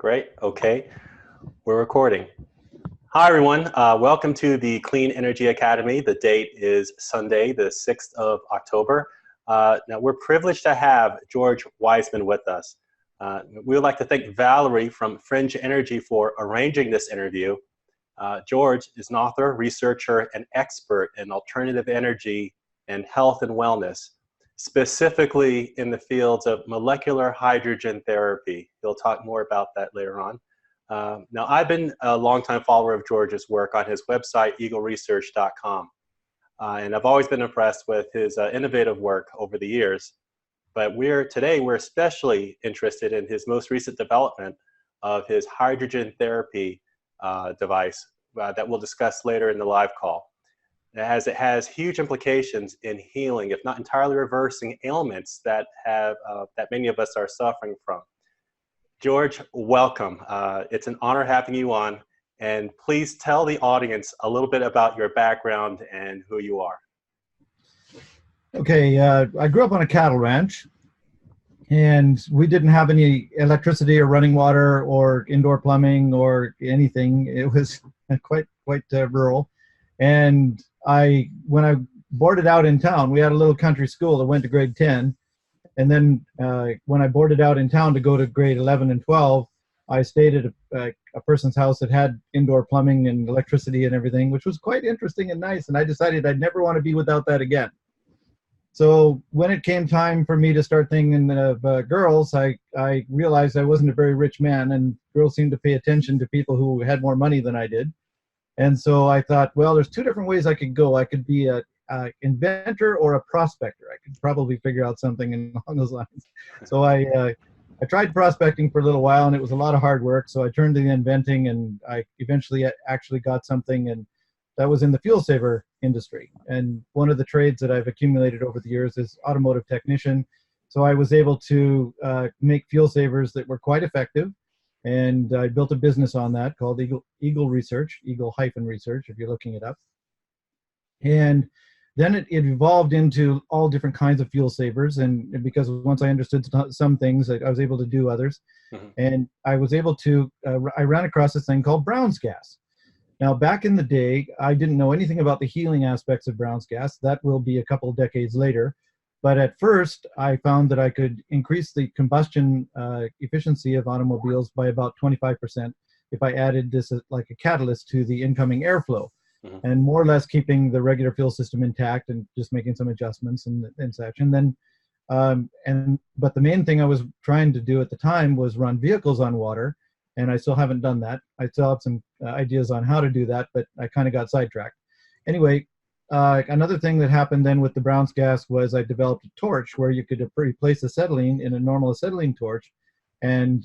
Great. Okay, we're recording. Hi, everyone. Welcome to the Clean Energy Academy. The date is Sunday, the 6th of October. Now, we're privileged to have George Wiseman with us. We would like to thank Valerie from Fringe Energy for arranging this interview. George is an author, researcher, and expert in alternative energy and health and wellness, specifically in the fields of molecular hydrogen therapy. He'll talk more about that later on. Now, I've been a longtime follower of George's work on his website, eagleresearch.com. And I've always been impressed with his innovative work over the years. But today we're especially interested in his most recent development of his hydrogen therapy device that we'll discuss later in the live call. It has huge implications in healing, if not entirely reversing, ailments that many of us are suffering from. George, welcome. It's an honor having you on, and please tell the audience a little bit about your background and who you are. Okay, I grew up on a cattle ranch, and we didn't have any electricity or running water or indoor plumbing or anything. It was quite rural. And when I boarded out in town, we had a little country school that went to grade 10. And then when I boarded out in town to go to grade 11 and 12, I stayed at a person's house that had indoor plumbing and electricity and everything, which was quite interesting and nice. And I decided I'd never want to be without that again. So when it came time for me to start thinking of girls, I realized I wasn't a very rich man, and girls seemed to pay attention to people who had more money than I did. And so I thought, well, there's two different ways I could go. I could be an inventor or a prospector. I could probably figure out something along those lines. So I tried prospecting for a little while, and it was a lot of hard work. So I turned to the inventing, and I eventually actually got something, and that was in the fuel saver industry. And one of the trades that I've accumulated over the years is automotive technician. So I was able to make fuel savers that were quite effective. And I built a business on that called Eagle Research, Eagle-Research, if you're looking it up. And then it evolved into all different kinds of fuel savers. And because once I understood some things, I was able to do others. Mm-hmm. And I was able to, I ran across this thing called Brown's gas. Now, back in the day, I didn't know anything about the healing aspects of Brown's gas. That will be a couple of decades later. But at first, I found that I could increase the combustion efficiency of automobiles by about 25% if I added this like a catalyst to the incoming airflow, mm-hmm. and more or less keeping the regular fuel system intact and just making some adjustments and such. And then, but the main thing I was trying to do at the time was run vehicles on water, and I still haven't done that. I still have some ideas on how to do that, but I kind of got sidetracked. Anyway. Another thing that happened then with the Brown's gas was I developed a torch where you could replace acetylene in a normal acetylene torch and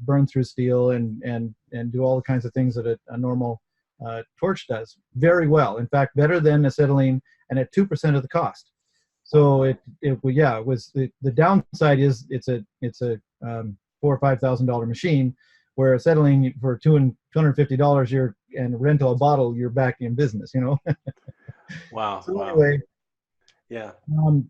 burn through steel and do all the kinds of things that a normal torch does very well. In fact, better than acetylene, and at 2% of the cost. So it was the downside is it's a $4,000 or $5,000 machine, where acetylene for $250 and rental a bottle, you're back in business, you know. Wow. So anyway, yeah.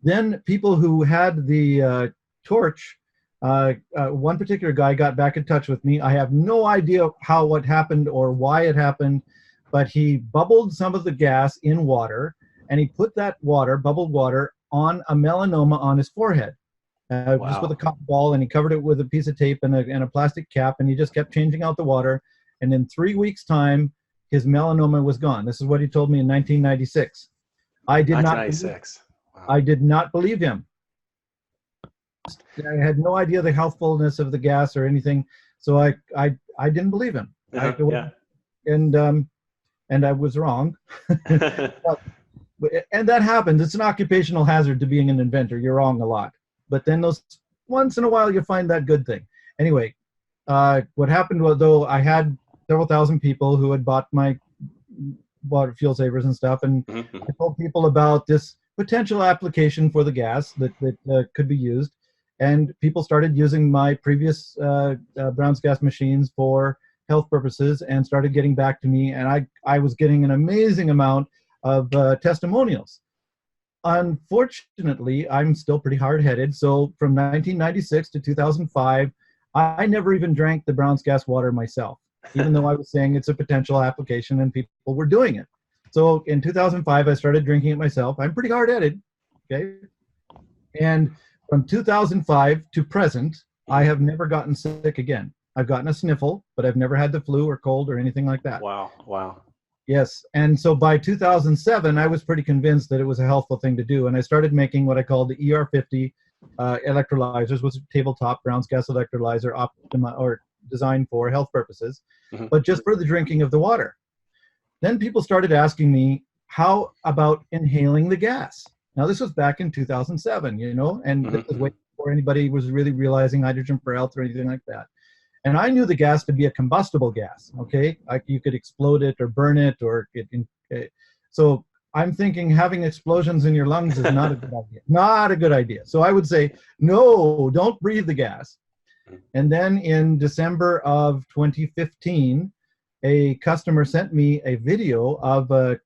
Then people who had the torch, one particular guy got back in touch with me. I have no idea what happened or why it happened, but he bubbled some of the gas in water, and he put that bubbled water, on a melanoma on his forehead. Wow. Just with a cotton ball, and he covered it with a piece of tape and a plastic cap, and he just kept changing out the water. And in 3 weeks' time, his melanoma was gone. This is what he told me in 1996. I did not believe him. I had no idea the healthfulness of the gas or anything, so I didn't believe him. Yeah. And I was wrong. And that happens. It's an occupational hazard to being an inventor. You're wrong a lot. But then once in a while you find that good thing. Anyway, what happened was, though, I had several thousand people who had bought my water fuel savers and stuff, and mm-hmm. I told people about this potential application for the gas that could be used, and people started using my previous Brown's gas machines for health purposes and started getting back to me, and I was getting an amazing amount of testimonials. Unfortunately, I'm still pretty hard-headed, so from 1996 to 2005, I never even drank the Brown's gas water myself, even though I was saying it's a potential application and people were doing it. So in 2005, I started drinking it myself. I'm pretty hard-headed, okay? And from 2005 to present, I have never gotten sick again. I've gotten a sniffle, but I've never had the flu or cold or anything like that. Wow, wow. Yes, and so by 2007, I was pretty convinced that it was a healthful thing to do, and I started making what I called the ER50 electrolyzers, which is tabletop Brown's gas electrolyzer or designed for health purposes, but just for the drinking of the water. Then people started asking me, how about inhaling the gas? Now, this was back in 2007, you know, and this was way before anybody was really realizing hydrogen for health or anything like that. And I knew the gas to be a combustible gas, okay? Like you could explode it or burn it or so I'm thinking having explosions in your lungs is not a good idea. Not a good idea. So I would say, no, don't breathe the gas. And then in December of 2015, a customer sent me a video of a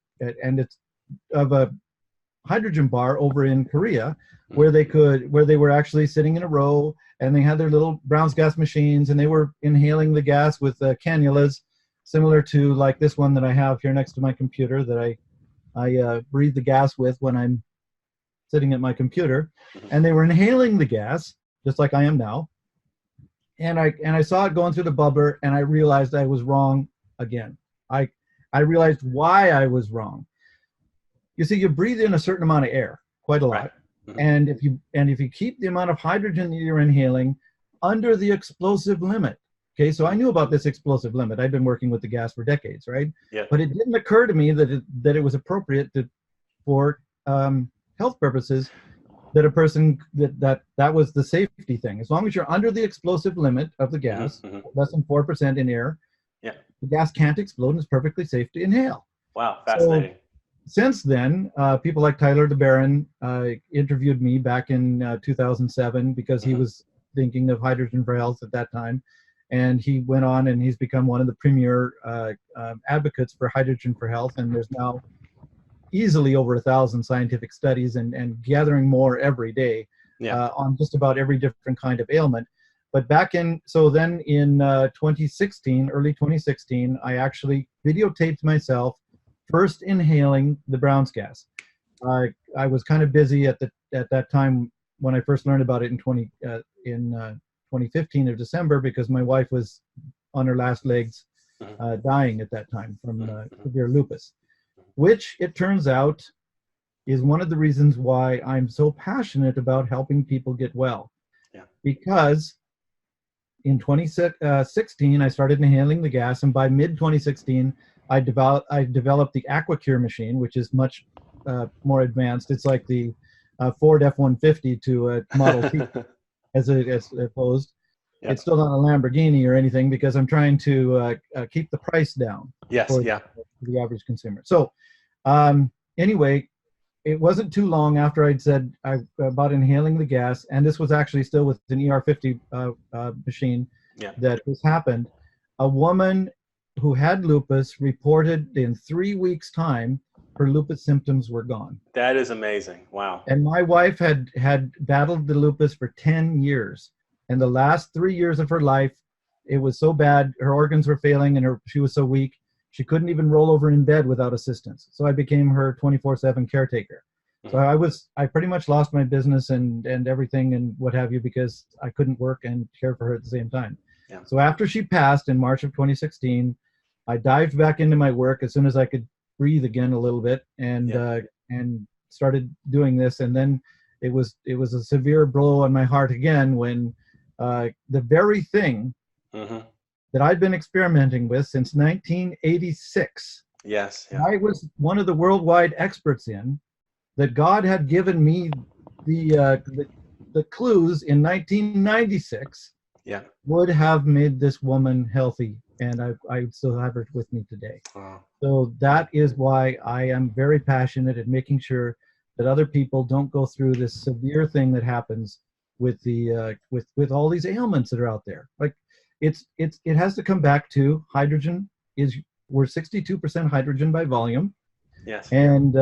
hydrogen bar over in Korea where they were actually sitting in a row and they had their little Brown's gas machines and they were inhaling the gas with cannulas similar to like this one that I have here next to my computer that I breathe the gas with when I'm sitting at my computer. And they were inhaling the gas just like I am now. And I saw it going through the bubbler and I realized I was wrong again. I realized why I was wrong. You see, you breathe in a certain amount of air, quite a lot. Right. And if you keep the amount of hydrogen that you're inhaling under the explosive limit, okay, so I knew about this explosive limit. I've been working with the gas for decades, right? Yeah. But it didn't occur to me that it was appropriate for health purposes that a person that was the safety thing. As long as you're under the explosive limit of the gas, less than 4% in air, the gas can't explode and it's perfectly safe to inhale. Wow, fascinating. So, since then, people like Tyler DeBaron interviewed me back in 2007 because he was thinking of hydrogen for health at that time. And he went on and he's become one of the premier advocates for hydrogen for health. And there's now easily over 1,000 scientific studies and gathering more every day on just about every different kind of ailment. But then in 2016, early 2016, I actually videotaped myself first inhaling the Brown's gas. I was kind of busy at that time when I first learned about it in 2015 of December because my wife was on her last legs dying at that time from severe lupus, which it turns out is one of the reasons why I'm so passionate about helping people get well. Yeah. Because in 2016, I started inhaling the gas, and by mid-2016, I developed the AquaCure machine, which is much more advanced. It's like the Ford F-150 to a Model T, as opposed. Yep. It's still not a Lamborghini or anything because I'm trying to keep the price down for the average consumer. So anyway, it wasn't too long after I'd said about inhaling the gas, and this was actually still with an ER50 machine that this happened. A woman who had lupus reported in 3 weeks' time her lupus symptoms were gone. That is amazing. Wow. And my wife had battled the lupus for 10 years. And the last 3 years of her life, it was so bad, her organs were failing and she was so weak, she couldn't even roll over in bed without assistance. So I became her 24/7 caretaker. So I pretty much lost my business and everything and what have you because I couldn't work and care for her at the same time. Yeah. So after she passed in March of 2016, I dived back into my work as soon as I could breathe again a little bit and started doing this. And then it was a severe blow on my heart again when the very thing that I'd been experimenting with since 1986, I was one of the worldwide experts in, that God had given me the clues in 1996 would have made this woman healthy, and I still have her with me today. Wow. So that is why I am very passionate at making sure that other people don't go through this severe thing that happens with the with all these ailments that are out there. Like it has to come back to hydrogen. We're 62% hydrogen by volume. Yes. And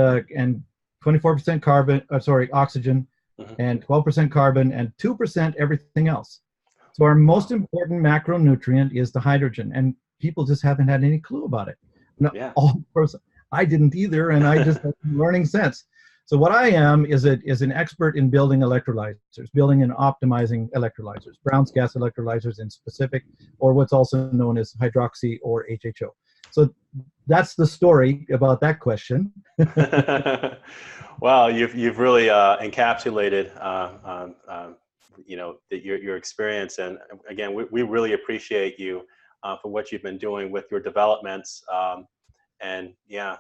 24% oxygen, and 12% carbon, and 2% everything else. So our most important macronutrient is the hydrogen, and people just haven't had any clue about it. No, Yeah. of course, I didn't either, and I just have been learning since. So what I am is an expert in building electrolyzers, building and optimizing electrolyzers, Brown's gas electrolyzers in specific, or what's also known as hydroxy or HHO. So that's the story about that question. Well, you've really encapsulated your experience, and again, we really appreciate you for what you've been doing with your developments, and yeah,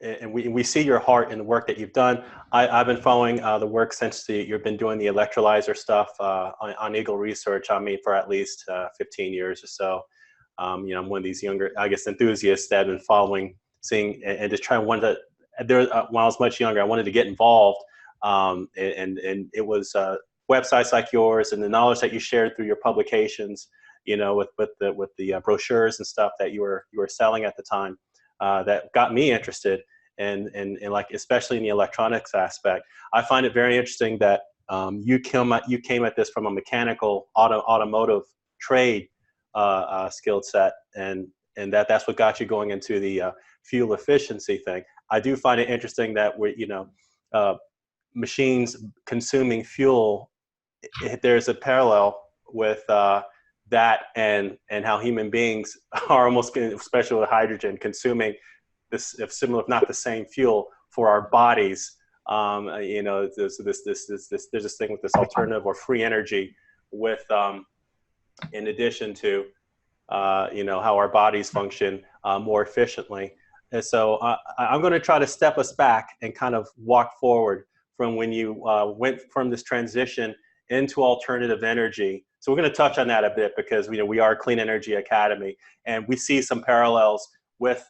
and we see your heart in the work that you've done. I've been following the work since you've been doing the electrolyzer stuff on Eagle Research. I mean, for at least 15 years or so. I'm one of these younger, I guess, enthusiasts that have been following, seeing, and just trying. When I was much younger, I wanted to get involved, and it was websites like yours and the knowledge that you shared through your publications, with the brochures and stuff that you were selling at the time, that got me interested, and like especially in the electronics aspect. I find it very interesting that you came at this from a mechanical automotive trade skill set, and that's what got you going into the fuel efficiency thing. I do find it interesting that machines consuming fuel, there's a parallel with that and how human beings are almost, especially with hydrogen, consuming this, if similar, if not the same fuel for our bodies. There's this thing with this alternative or free energy with in addition to, how our bodies function more efficiently. And so I'm going to try to step us back and kind of walk forward from when you went from this transition into alternative energy. So we're going to touch on that a bit because we are a Clean Energy Academy, and we see some parallels with,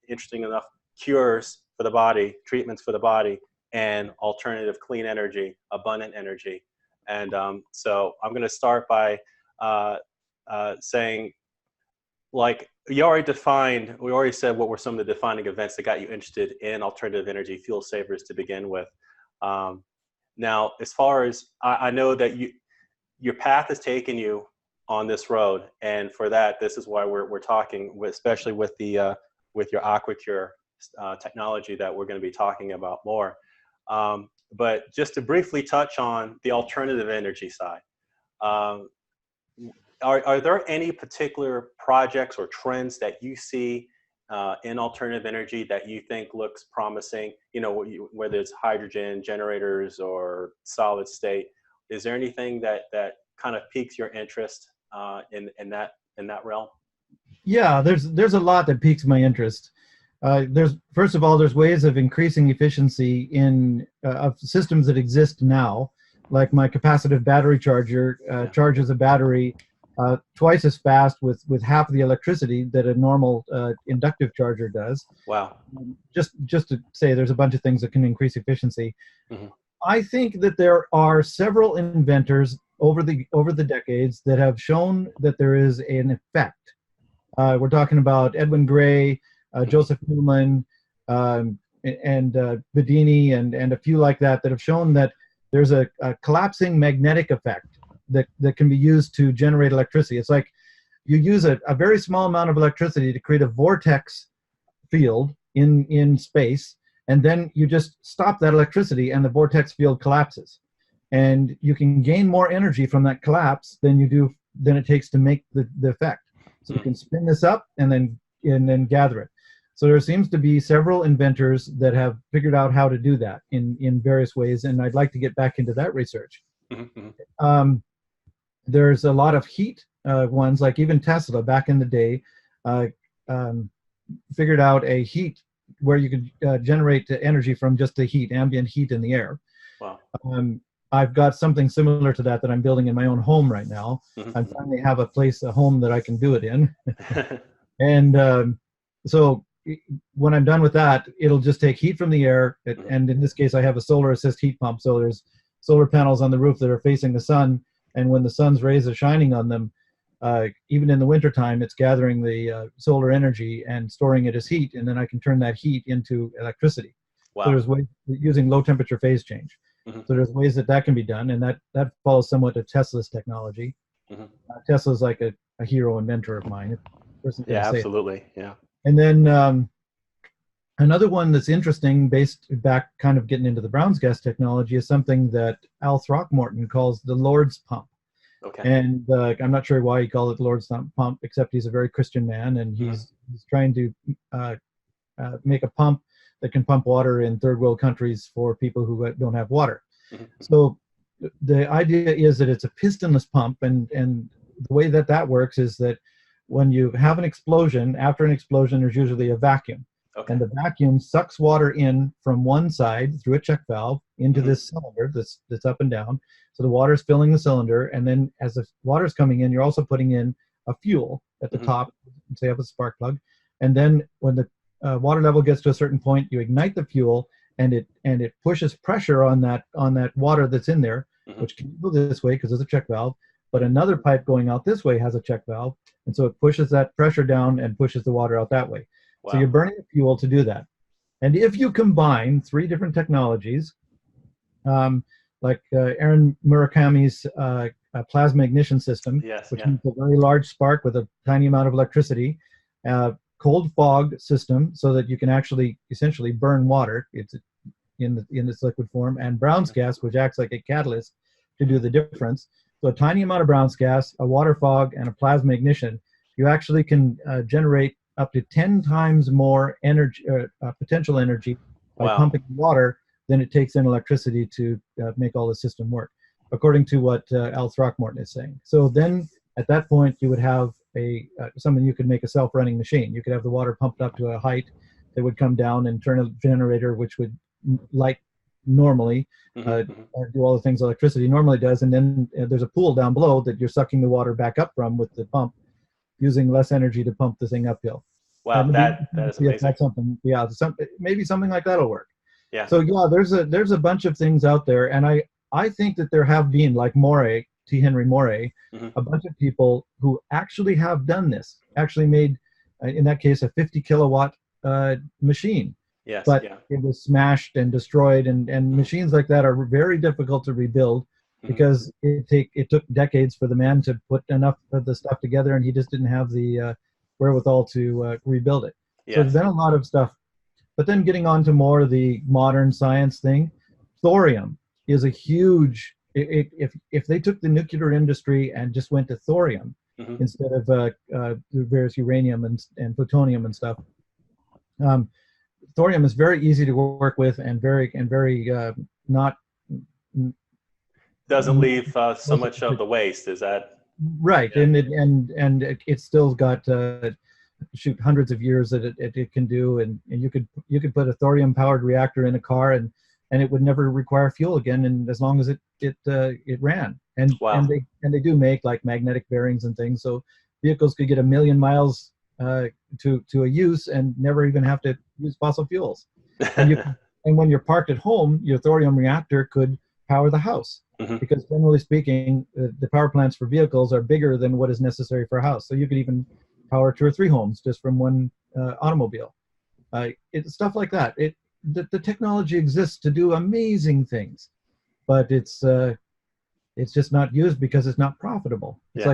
interesting enough, cures for the body, treatments for the body, and alternative clean energy, abundant energy. And so I'm going to start by saying, like we already said what were some of the defining events that got you interested in alternative energy, fuel savers to begin with. Now, as far as I know that your path has taken you on this road, and for that, this is why we're talking, especially with your AquaCure technology that we're going to be talking about more. But just to briefly touch on the alternative energy side, are there any particular projects or trends that you see in alternative energy that you think looks promising? Whether it's hydrogen generators or solid state, is there anything that kind of piques your interest in that realm? Yeah, there's a lot that piques my interest. First of all, there's ways of increasing efficiency in of systems that exist now, like my capacitive battery charger charges a battery twice as fast with half of the electricity that a normal inductive charger does. Wow. Just to say, there's a bunch of things that can increase efficiency. Mm-hmm. I think that there are several inventors over the decades that have shown that there is an effect. We're talking about Edwin Gray, Joseph Newman, and Bedini, and a few like that have shown that there's a collapsing magnetic effect that can be used to generate electricity. It's like you use a very small amount of electricity to create a vortex field in space, and then you just stop that electricity and the vortex field collapses. And you can gain more energy from that collapse than it takes to make the effect. So you can spin this up and then gather it. So there seems to be several inventors that have figured out how to do that in various ways, and I'd like to get back into that research. Mm-hmm. There's a lot of heat ones, like even Tesla back in the day figured out a heat where you could generate energy from just the heat, ambient heat in the air. Wow. I've got something similar to that I'm building in my own home right now. Mm-hmm. I finally have a home that I can do it in. And so when I'm done with that, it'll just take heat from the air. And in this case, I have a solar assist heat pump. So there's solar panels on the roof that are facing the sun. And when the sun's rays are shining on them, even in the wintertime, it's gathering the solar energy and storing it as heat. And then I can turn that heat into electricity. Wow. So there's ways using low temperature phase change. Mm-hmm. So there's ways that that can be done, and that follows somewhat to Tesla's technology. Mm-hmm. Tesla's like a hero inventor of mine. If a person's going to Yeah, say it. absolutely. Yeah. And then another one that's interesting, based back kind of getting into the Brown's gas technology, is something that Al Throckmorton calls the Lord's pump. Okay. And I'm not sure why he called it the Lord's pump, except he's a very Christian man, and he's trying to make a pump that can pump water in third world countries for people who don't have water. Mm-hmm. So the idea is that it's a pistonless pump, and the way that that works is that when you have an explosion, after an explosion, there's usually a vacuum. Okay. And the vacuum sucks water in from one side through a check valve into this cylinder that's up and down. So the water is filling the cylinder, and then as the water's coming in, you're also putting in a fuel at the top, say you have a spark plug. And then when the water level gets to a certain point, you ignite the fuel, and it pushes pressure on that water that's in there, which can go this way because there's a check valve, but another pipe going out this way has a check valve, and so it pushes that pressure down and pushes the water out that way. Wow. So you're burning the fuel to do that. And if you combine 3 different technologies, like Aaron Murakami's plasma ignition system, which means a very large spark with a tiny amount of electricity, cold fog system, so that you can actually essentially burn water. It's in this liquid form, and Brown's gas, which acts like a catalyst to do the difference. So a tiny amount of Brown's gas, a water fog, and a plasma ignition, you actually can generate up to 10 times more energy, potential energy, by pumping water than it takes in electricity to make all the system work, according to what Al Throckmorton is saying. So then at that point, you would have something you could make a self-running machine. You could have the water pumped up to a height that would come down and turn a generator, which would light normally, do all the things electricity normally does, and then there's a pool down below that you're sucking the water back up from with the pump, using less energy to pump the thing uphill. Wow, that is amazing. That's something, maybe something like that'll work. Yeah. So yeah, there's a bunch of things out there, and I think that there have been, like T. Henry Moray, a bunch of people who actually have done this, actually made, in that case, a 50 kilowatt machine. Yes. But it was smashed and destroyed, and machines like that are very difficult to rebuild, because it took decades for the man to put enough of the stuff together, and he just didn't have the wherewithal to rebuild it. Yes. So there's been a lot of stuff. But then getting on to more of the modern science thing, thorium is a huge, if they took the nuclear industry and just went to thorium instead of various uranium and plutonium and stuff, thorium is very easy to work with, and very not doesn't leave so much of the waste. Is that right? Yeah. And it's still got hundreds of years that it can do, and you could put a thorium powered reactor in a car, and it would never require fuel again, and as long as it ran. And they do make like magnetic bearings and things, so vehicles could get 1 million miles to a use and never even have to use fossil fuels. And when you're parked at home, your thorium reactor could power the house, because generally speaking, the power plants for vehicles are bigger than what is necessary for a house. So you could even power 2 or 3 homes just from one automobile. It's stuff like that. The technology exists to do amazing things, but it's just not used because it's not profitable. It's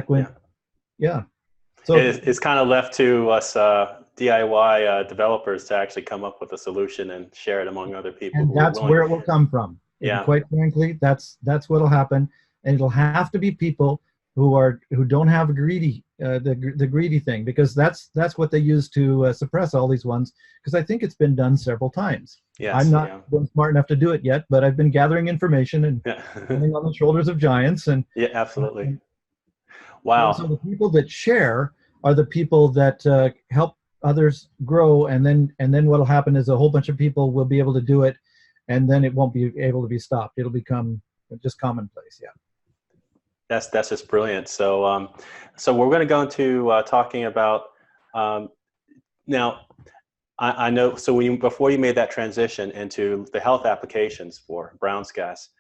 So it's kind of left to us DIY developers to actually come up with a solution and share it among other people. And that's where it will come from. Yeah. And quite frankly, that's what'll happen, and it'll have to be people who don't have the greedy thing, because that's what they use to suppress all these ones. Because I think it's been done several times. Yes, I'm not been smart enough to do it yet, but I've been gathering information and standing on the shoulders of giants. And yeah, absolutely. Wow. So the people that share are the people that help others grow, and then what'll happen is a whole bunch of people will be able to do it, and then it won't be able to be stopped. It'll become just commonplace. Yeah. That's just brilliant. So so we're going to go into talking about now. I know. So before you made that transition into the health applications for Brown's gas,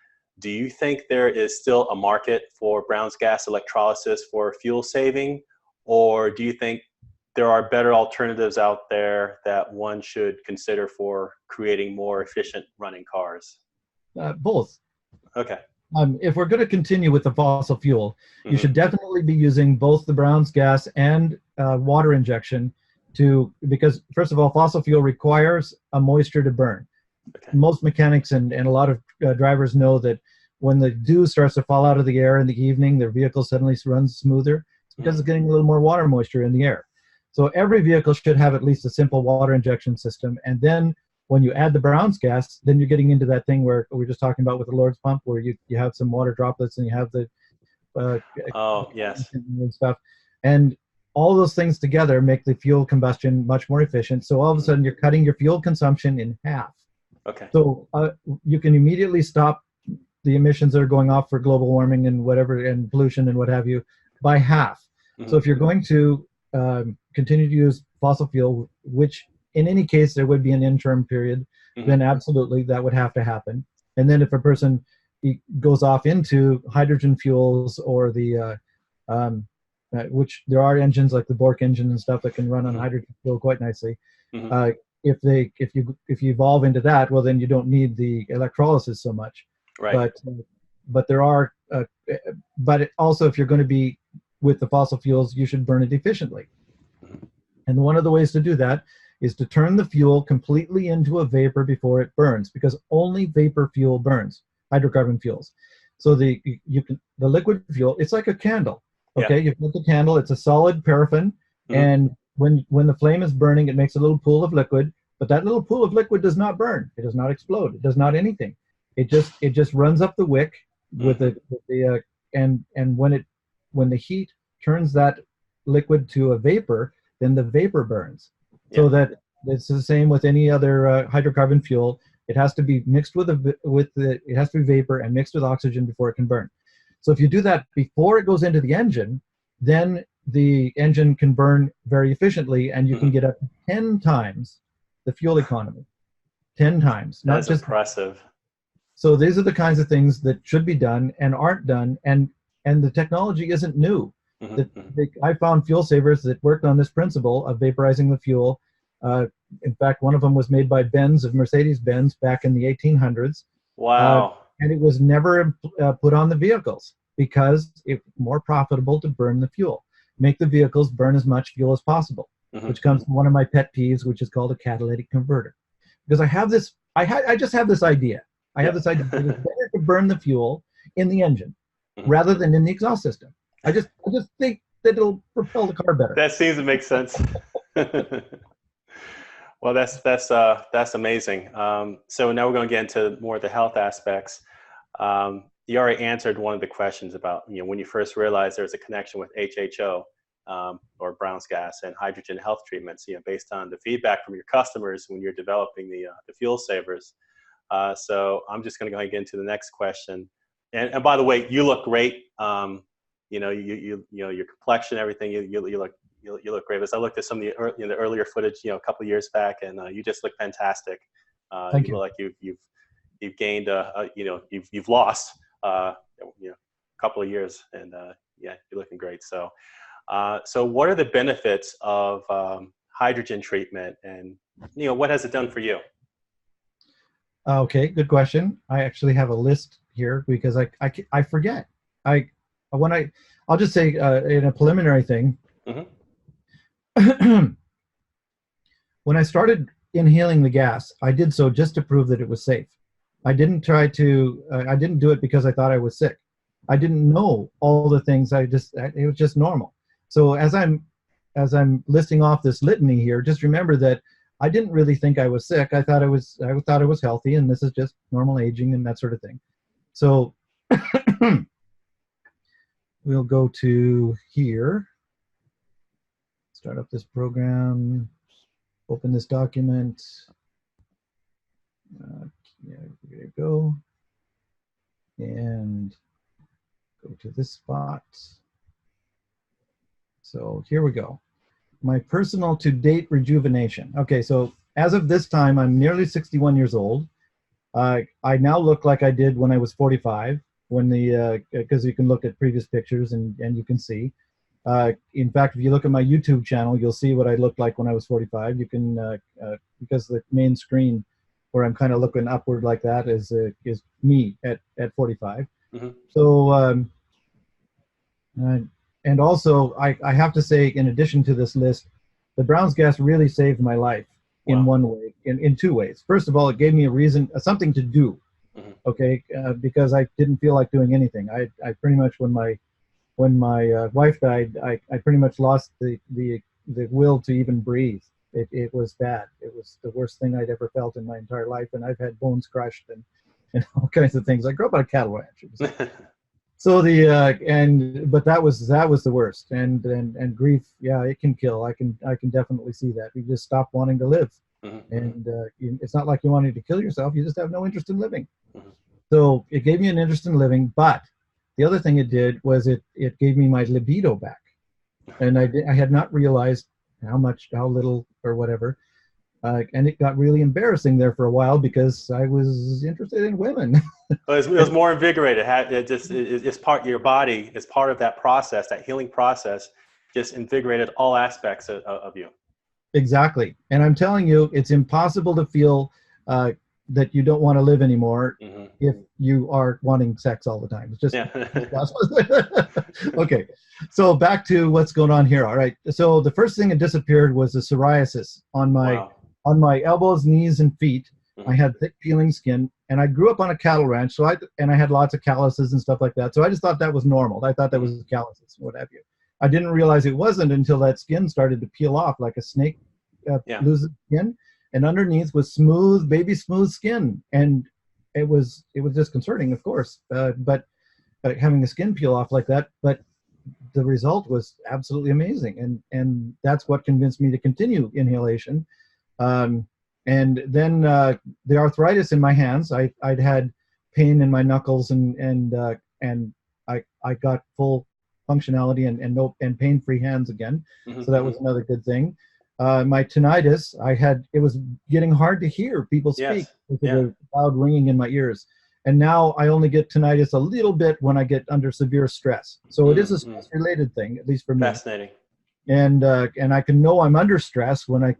do you think there is still a market for Brown's gas electrolysis for fuel saving, or do you think there are better alternatives out there that one should consider for creating more efficient running cars? Both. Okay. If we're going to continue with the fossil fuel, you Mhm. should definitely be using both the Brown's gas and water injection because first of all, fossil fuel requires a moisture to burn. Okay. Most mechanics and a lot of drivers know that when the dew starts to fall out of the air in the evening, their vehicle suddenly runs smoother. It's because it's getting a little more water moisture in the air. So every vehicle should have at least a simple water injection system. And then when you add the Brown's gas, then you're getting into that thing where we were just talking about with the Lord's pump, where you have some water droplets and you have the Oh, yes. and stuff. And all those things together make the fuel combustion much more efficient. So all of a sudden you're cutting your fuel consumption in half. Okay. So you can immediately stop the emissions that are going off for global warming and whatever, and pollution and what have you, by half. So if you're going to continue to use fossil fuel, which in any case there would be an interim period, then absolutely that would have to happen. And then if a person goes off into hydrogen fuels or the which there are engines like the Bork engine and stuff that can run on hydrogen fuel quite nicely. If you evolve into that, well, then you don't need the electrolysis so much. Right. But there are but also if you're going to be with the fossil fuels, you should burn it efficiently. And one of the ways to do that is to turn the fuel completely into a vapor before it burns, because only vapor fuel burns, hydrocarbon fuels. So the liquid fuel, it's like a candle. Okay, you put the candle, it's a solid paraffin, and when the flame is burning, it makes a little pool of liquid, but that little pool of liquid does not burn. It does not explode. It does not anything. It just runs up the wick with and when the heat turns that liquid to a vapor, then the vapor burns. So that it's the same with any other hydrocarbon fuel. It has to be mixed it has to be vapor and mixed with oxygen before it can burn. So if you do that before it goes into the engine, then the engine can burn very efficiently, and you can get up to 10 times the fuel economy. 10 times. That's impressive. So these are the kinds of things that should be done and aren't done, and the technology isn't new. I found fuel savers that worked on this principle of vaporizing the fuel. In fact, one of them was made by Benz of Mercedes-Benz back in the 1800s. Wow. And it was never put on the vehicles because it's more profitable to burn the fuel. Make the vehicles burn as much fuel as possible, which comes from one of my pet peeves, which is called a catalytic converter. Because I have this, I just have this idea. I have this idea that it's better to burn the fuel in the engine rather than in the exhaust system. I just think that it'll propel the car better. That seems to make sense. Well, that's amazing. So now we're going to get into more of the health aspects. You already answered one of the questions about when you first realized there's a connection with HHO or Brown's gas and hydrogen health treatments. Based on the feedback from your customers when you're developing the fuel savers. So I'm just going to go ahead and get into the next question. And by the way, you look great. Your complexion, everything. You look great. As I looked at some of the earlier footage, a couple of years back, and you just look fantastic. Thank you. Look like you've gained you've lost a couple of years, and you're looking great. So what are the benefits of hydrogen treatment, and what has it done for you? Okay, good question. I actually have a list here because I forget. I'll just say in a preliminary thing. When I started inhaling the gas, I did so just to prove that it was safe. I didn't do it because I thought I was sick. I didn't know all the things. It was just normal. So as I'm listing off this litany here, just remember that I didn't really think I was sick. I thought I was healthy, and this is just normal aging and that sort of thing. So we'll go to here. Start up this program, open this document. There you go. And go to this spot. So here we go. My personal to-date rejuvenation. Okay, so as of this time, I'm nearly 61 years old. I now look like I did when I was 45, because you can look at previous pictures and you can see. In fact, if you look at my YouTube channel, you'll see what I looked like when I was 45. You can, because the main screen where I'm kind of looking upward like that is me at 45. Mm-hmm. So, and also I have to say, in addition to this list, the Brown's gas really saved my life in one way, in two ways. First of all, it gave me a reason, something to do. Mm-hmm. Okay, because I didn't feel like doing anything. I pretty much, when my wife died, I pretty much lost the will to even breathe. It was bad. It was the worst thing I'd ever felt in my entire life, and I've had bones crushed and all kinds of things. I grew up on a cattle ranch. So but that was the worst. And grief, yeah, it can kill. I can definitely see that. You just stop wanting to live. Mm-hmm. And it's not like you wanted to kill yourself. You just have no interest in living. Mm-hmm. So it gave me an interest in living. But the other thing it did was it gave me my libido back. And I had not realized how little or whatever. And it got really embarrassing there for a while because I was interested in women. It was more invigorated. It's part, your body is part of that process, that healing process, just invigorated all aspects of you. Exactly. And I'm telling you, it's impossible to feel that you don't want to live anymore mm-hmm. if you are wanting sex all the time. It's just okay. So back to what's going on here. All right. So the first thing that disappeared was the psoriasis on my elbows, knees, and feet. Mm-hmm. I had thick peeling skin, and I grew up on a cattle ranch, so I had lots of calluses and stuff like that. So I just thought that was normal. I thought that was calluses, what have you. I didn't realize it wasn't until that skin started to peel off like a snake loses skin, and underneath was smooth, baby smooth skin, and it was disconcerting, of course. But having the skin peel off like that, but the result was absolutely amazing, and that's what convinced me to continue inhalation. And then the arthritis in my hands, I'd had pain in my knuckles, and I got full functionality and pain-free hands again. Mm-hmm. So that was another good thing. My tinnitus, it was getting hard to hear people speak with the loud ringing in my ears. And now I only get tinnitus a little bit when I get under severe stress. So it is a stress-related thing, at least for me. Fascinating. And I can know I'm under stress when I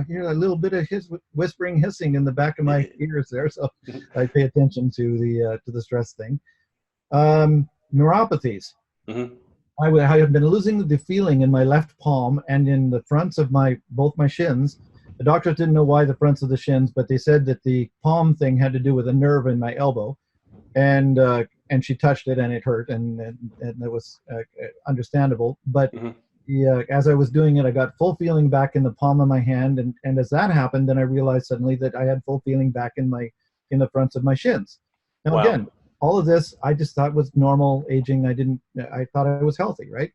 hear a little bit of whispering, hissing in the back of my ears there. So I pay attention to the stress thing. Neuropathies. Mm-hmm. I have been losing the feeling in my left palm and in the fronts of both my shins. The doctors didn't know why the fronts of the shins, but they said that the palm thing had to do with a nerve in my elbow, and she touched it and it hurt, and that was understandable. But as I was doing it, I got full feeling back in the palm of my hand, and as that happened, then I realized suddenly that I had full feeling back in the fronts of my shins. Now again, all of this I just thought was normal aging. I thought I was healthy, right?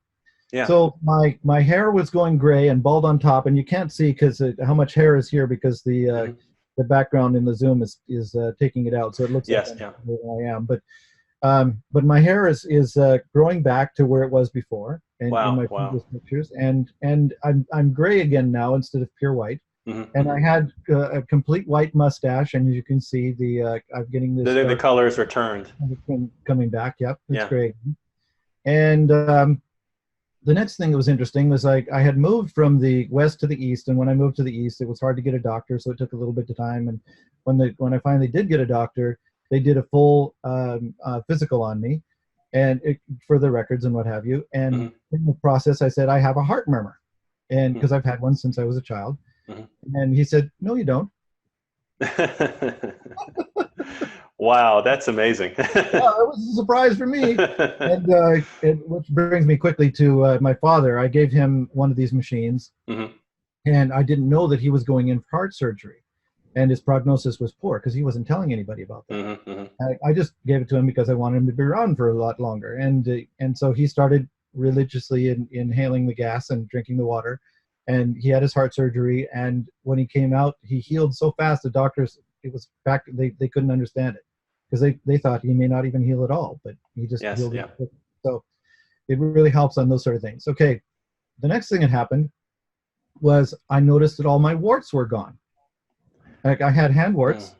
Yeah. So my hair was going gray and bald on top, and you can't see because how much hair is here because the background in the Zoom is taking it out, so it looks like I am. But my hair is growing back to where it was before, in my previous pictures, and I'm gray again now instead of pure white. Mm-hmm. And I had a complete white mustache, and as you can see, I'm getting this. The colors returned. Coming back, yep, it's great. And the next thing that was interesting was I had moved from the west to the east, and when I moved to the east, it was hard to get a doctor, so it took a little bit of time. And when I finally did get a doctor, they did a full physical on me, and for the records and what have you. And in the process, I said I have a heart murmur, and because I've had one since I was a child. And he said, "No, you don't." Wow, that's amazing. Yeah, that was a surprise for me. And which brings me quickly to my father. I gave him one of these machines, and I didn't know that he was going in for heart surgery, and his prognosis was poor because he wasn't telling anybody about that. I just gave it to him because I wanted him to be around for a lot longer, and so he started religiously inhaling the gas and drinking the water. And he had his heart surgery, and when he came out, he healed so fast the doctors, it was back, they couldn't understand it because they thought he may not even heal at all, but he just healed it. So it really helps on those sort of things. Okay, the next thing that happened was I noticed that all my warts were gone. Like I had hand warts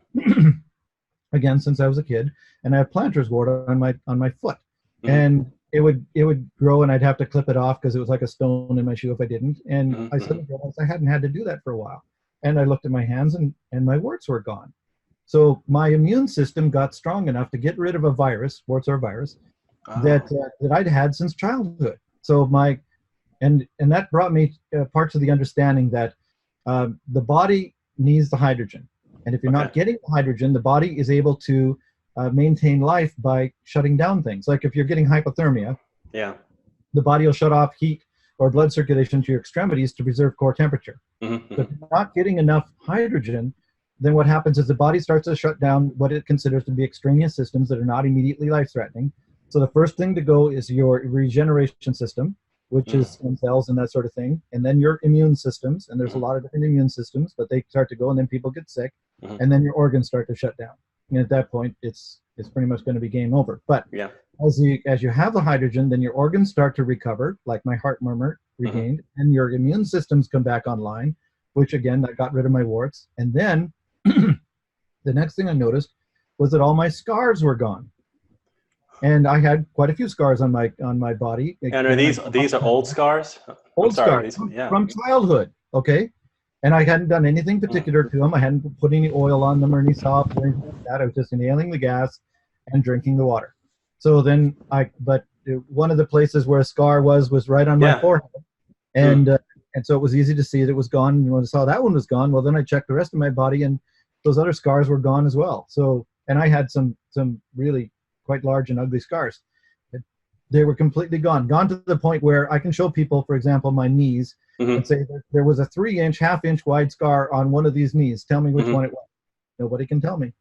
again since I was a kid, and I have plantar's wart on my foot, and it would grow, and I'd have to clip it off because it was like a stone in my shoe if I didn't. And I suddenly realized I hadn't had to do that for a while. And I looked at my hands, and my warts were gone. So my immune system got strong enough to get rid of a virus, warts or a virus, that I'd had since childhood. So and that brought me parts of the understanding that the body needs the hydrogen. And if you're not getting the hydrogen, the body is able to maintain life by shutting down things. Like if you're getting hypothermia, the body will shut off heat or blood circulation to your extremities to preserve core temperature. Mm-hmm. But if you're not getting enough hydrogen, then what happens is the body starts to shut down what it considers to be extraneous systems that are not immediately life-threatening. So the first thing to go is your regeneration system, which is stem cells and that sort of thing, and then your immune systems, and there's a lot of different immune systems, but they start to go, and then people get sick, and then your organs start to shut down. And at that point, it's pretty much going to be game over. But as you have the hydrogen, then your organs start to recover, like my heart murmur regained, and your immune systems come back online, which again, I got rid of my warts. And then the next thing I noticed was that all my scars were gone. And I had quite a few scars on my body. And are these are old scars? Old scars from childhood, okay? And I hadn't done anything particular to them. I hadn't put any oil on them or any soft or anything like that. I was just inhaling the gas and drinking the water. So then but one of the places where a scar was right on my forehead. And so it was easy to see that it was gone. And when I saw that one was gone, well, then I checked the rest of my body, and those other scars were gone as well. So, and I had some really quite large and ugly scars. They were completely gone to the point where I can show people, for example, my knees, and say there was a 3-inch, half-inch wide scar on one of these knees. Tell me which one it was. Nobody can tell me.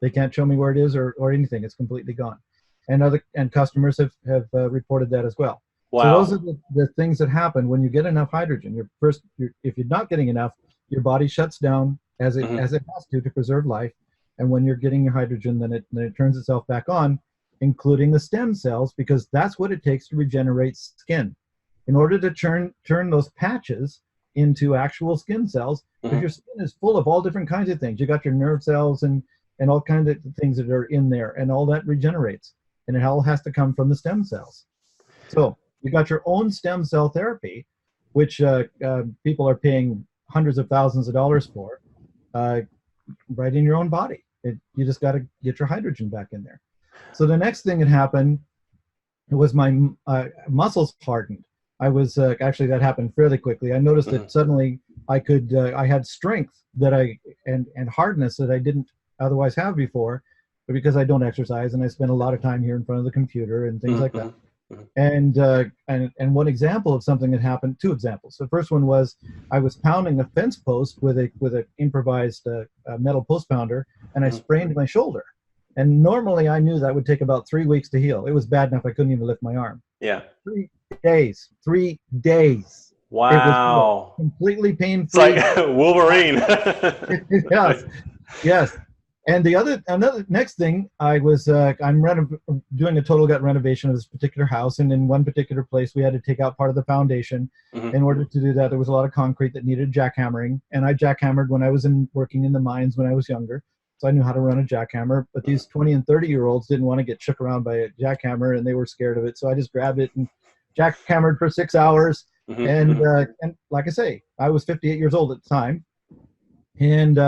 They can't show me where it is or anything. It's completely gone. And customers have reported that as well. Wow. So those are the things that happen when you get enough hydrogen. If you're not getting enough, your body shuts down as it has to preserve life. And when you're getting your hydrogen, then it turns itself back on, including the stem cells, because that's what it takes to regenerate skin. In order to turn those patches into actual skin cells, because your skin is full of all different kinds of things. You got your nerve cells and all kinds of things that are in there, and all that regenerates. And it all has to come from the stem cells. So you got your own stem cell therapy, which people are paying hundreds of thousands of dollars for, right in your own body. You just got to get your hydrogen back in there. So the next thing that happened was my muscles hardened. I was actually, that happened fairly quickly. I noticed that suddenly I had strength and hardness that I didn't otherwise have before, but because I don't exercise and I spend a lot of time here in front of the computer and things like that. And one example of something that happened, 2 examples. The first one was I was pounding a fence post with a improvised metal post pounder, and I sprained my shoulder. And normally I knew that would take about 3 weeks to heal. It was bad enough I couldn't even lift my arm. 3 days. 3 days. Wow. It was completely pain-free. It's like Wolverine. Yes. And another next thing, I'm doing a total gut renovation of this particular house, and in one particular place we had to take out part of the foundation. In order to do that, there was a lot of concrete that needed jackhammering, and I jackhammered when I was working in the mines when I was younger, so I knew how to run a jackhammer. But these 20 and 30-year-olds didn't want to get shook around by a jackhammer, and they were scared of it, so I just grabbed it and jackhammered for 6 hours. And like I say, I was 58 years old at the time, and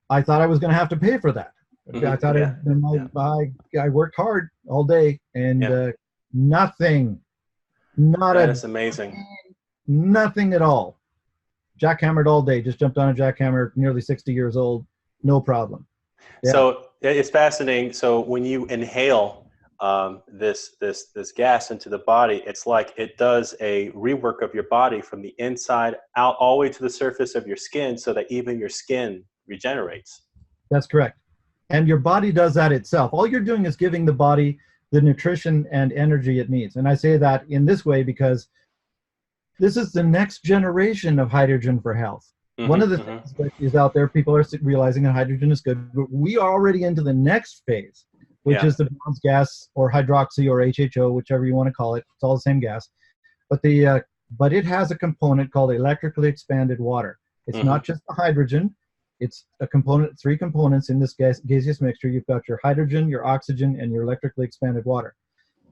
I thought I was going to have to pay for that. I thought I worked hard all day, and nothing. That's amazing. Nothing at all. Jackhammered all day. Just jumped on a jackhammer, nearly 60 years old, no problem. Yeah. So it's fascinating. So when you inhale this gas into the body, it's like it does a rework of your body from the inside out all the way to the surface of your skin, so that even your skin regenerates. That's correct. And your body does that itself. All you're doing is giving the body the nutrition and energy it needs. And I say that in this way because this is the next generation of hydrogen for health. One of the things that is out there, people are realizing that hydrogen is good, but we are already into the next phase, which is the bronze gas or hydroxy or HHO, whichever you want to call it. It's all the same gas. But it has a component called electrically expanded water. It's not just the hydrogen. It's a component, 3 components in this gaseous mixture. You've got your hydrogen, your oxygen, and your electrically expanded water.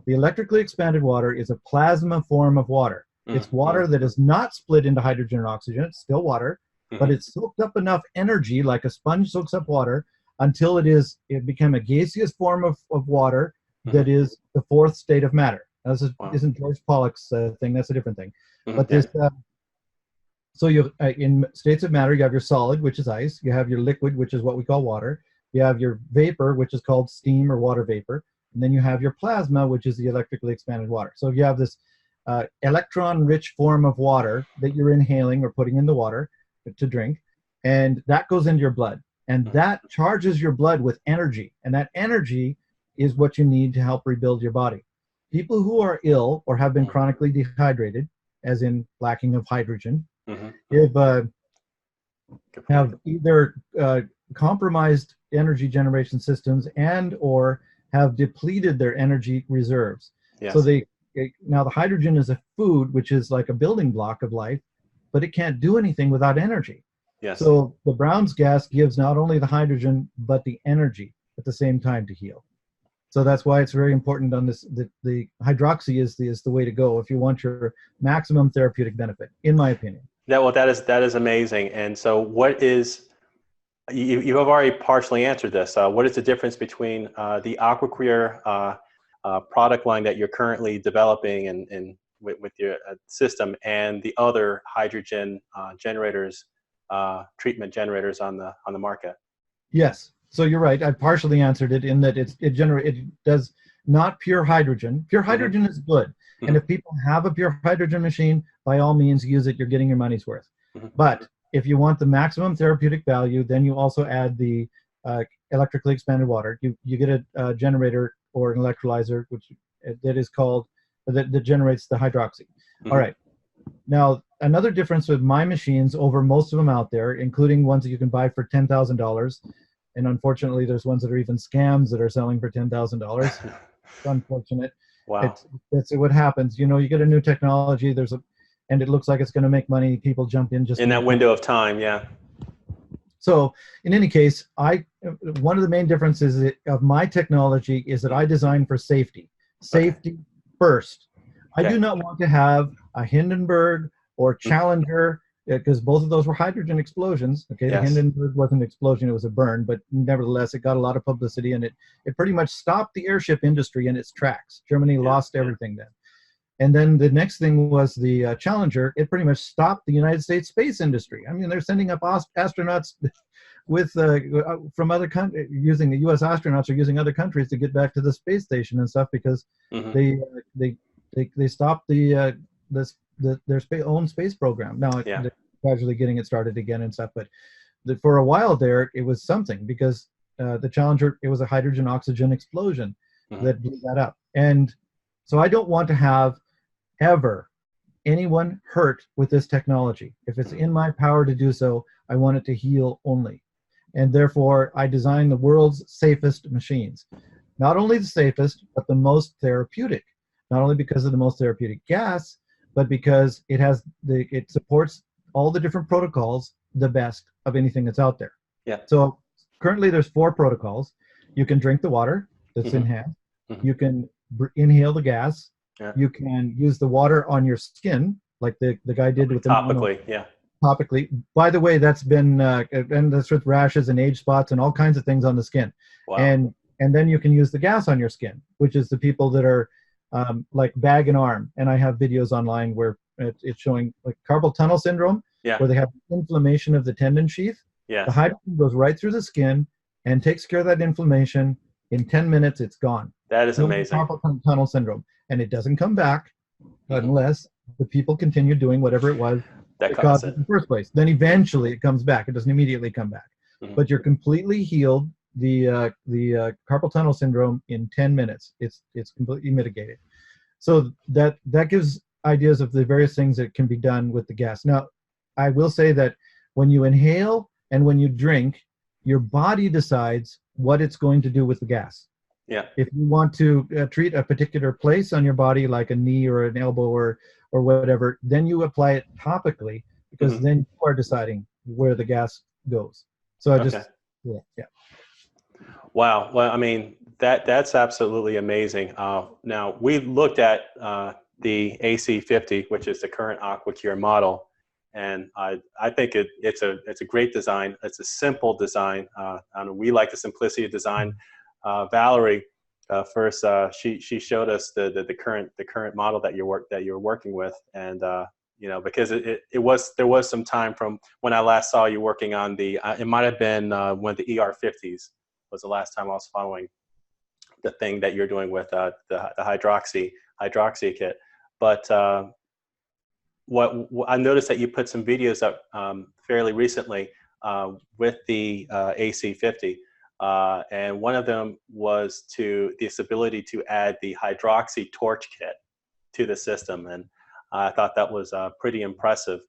The electrically expanded water is a plasma form of water. It's water that is not split into hydrogen and oxygen. It's still water, but it's soaked up enough energy, like a sponge soaks up water, until it became a gaseous form of water Mm-hmm. that is the fourth state of matter. Now, this Wow. isn't George Pollack's thing. That's a different thing. Mm-hmm. But this, so you in states of matter, you have your solid, which is ice. You have your liquid, which is what we call water. You have your vapor, which is called steam or water vapor. And then you have your plasma, which is the electrically expanded water. So you have this electron-rich form of water that you're inhaling or putting in the water to drink, and that goes into your blood. And that charges your blood with energy. And that energy is what you need to help rebuild your body. People who are ill or have been chronically dehydrated, as in lacking of hydrogen, have either compromised energy generation systems and or have depleted their energy reserves. Yes. So now the hydrogen is a food, which is like a building block of life, but it can't do anything without energy. Yes. So the Brown's gas gives not only the hydrogen, but the energy at the same time to heal. So that's why it's very important on this. The hydroxy is the way to go if you want your maximum therapeutic benefit, in my opinion. That is amazing. And so what is, you have already partially answered this. What is the difference between the AquaCure product line that you're currently developing and with your system and the other hydrogen generators, treatment generators on the market? Yes. So you're right. I partially answered it in that it does not pure hydrogen. Pure hydrogen is good. And if people have a pure hydrogen machine, by all means use it. You're getting your money's worth. But if you want the maximum therapeutic value, then you also add the electrically expanded water. You get a generator or an electrolyzer, which that generates the hydroxy. All right. Now, another difference with my machines over most of them out there, including ones that you can buy for $10,000, and unfortunately, there's ones that are even scams that are selling for $10,000. It's unfortunate. Wow. It's what happens. You get a new technology, and it looks like it's going to make money. People jump in just in that window of time. Yeah. So in any case, one of the main differences of my technology is that I design for safety. Safety first. I do not want to have a Hindenburg or Challenger, because both of those were hydrogen explosions. Okay, Yes. The Hindenburg wasn't an explosion, it was a burn, but nevertheless, it got a lot of publicity, and it pretty much stopped the airship industry in its tracks. Germany lost everything then. And then the next thing was the Challenger. It pretty much stopped the United States space industry. I mean, they're sending up astronauts with from other countries, using the U.S. astronauts are using other countries to get back to the space station and stuff because they stopped their own space program. Now they're gradually getting it started again and stuff, but for a while there, it was something because the Challenger, it was a hydrogen oxygen explosion that blew that up. And so I don't want to have ever anyone hurt with this technology. If it's in my power to do so, I want it to heal only. And therefore, I design the world's safest machines. Not only the safest, but the most therapeutic. Not only because of the most therapeutic gas, but because it supports all the different protocols the best of anything that's out there. Yeah. So currently there's 4 protocols. You can drink the water that's enhanced. You can inhale the gas. Yeah. You can use the water on your skin, like the guy did with the topically. Topically. By the way, that's been and that's with rashes and age spots and all kinds of things on the skin. Wow. And then you can use the gas on your skin, which is the people that are like bag and arm. And I have videos online where it's showing like carpal tunnel syndrome, where they have inflammation of the tendon sheath. Yes. The hydrogen goes right through the skin and takes care of that inflammation. In 10 minutes, it's gone. That is amazing. Carpal tunnel syndrome. And it doesn't come back unless the people continue doing whatever it was that caused it in the first place. Then eventually it comes back. It doesn't immediately come back. But you're completely healed the carpal tunnel syndrome in 10 minutes. It's completely mitigated. So that gives ideas of the various things that can be done with the gas. Now, I will say that when you inhale and when you drink, your body decides what it's going to do with the gas. Yeah. If you want to treat a particular place on your body, like a knee or an elbow or whatever, then you apply it topically because then you are deciding where the gas goes. So I just, Wow. Well, I mean, that's absolutely amazing. Now, we looked at the AC50, which is the current AquaCure model, And I think it's a great design. It's a simple design. And we like the simplicity of design. Valerie, first, she showed us the current model that you're working with, and you know, because there was some time from when I last saw you working on the it might have been when the ER50s was the last time I was following the thing that you're doing with the hydroxy kit. But what I noticed that you put some videos up fairly recently with the AC50. And one of them was this ability to add the Hydroxy Torch kit to the system, and I thought that was pretty impressive.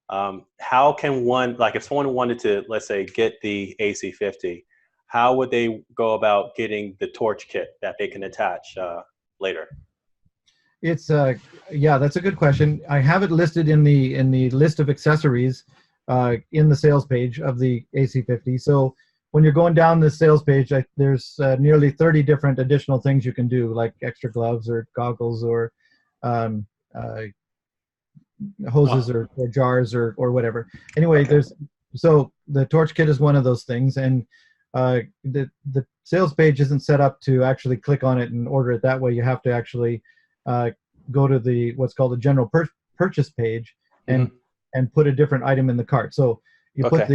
How can one, like if someone wanted to, let's say, get the AC50, how would they go about getting the torch kit that they can attach later? It's yeah, that's a good question. I have it listed in the list of accessories in the sales page of the AC50. So when you're going down the sales page, there's nearly 30 different additional things you can do, like extra gloves or goggles or hoses or jars or whatever. Anyway, Okay. so the torch kit is one of those things, and the sales page isn't set up to actually click on it and order it that way. You have to actually go to what's called the general purchase page and put a different item in the cart. So you put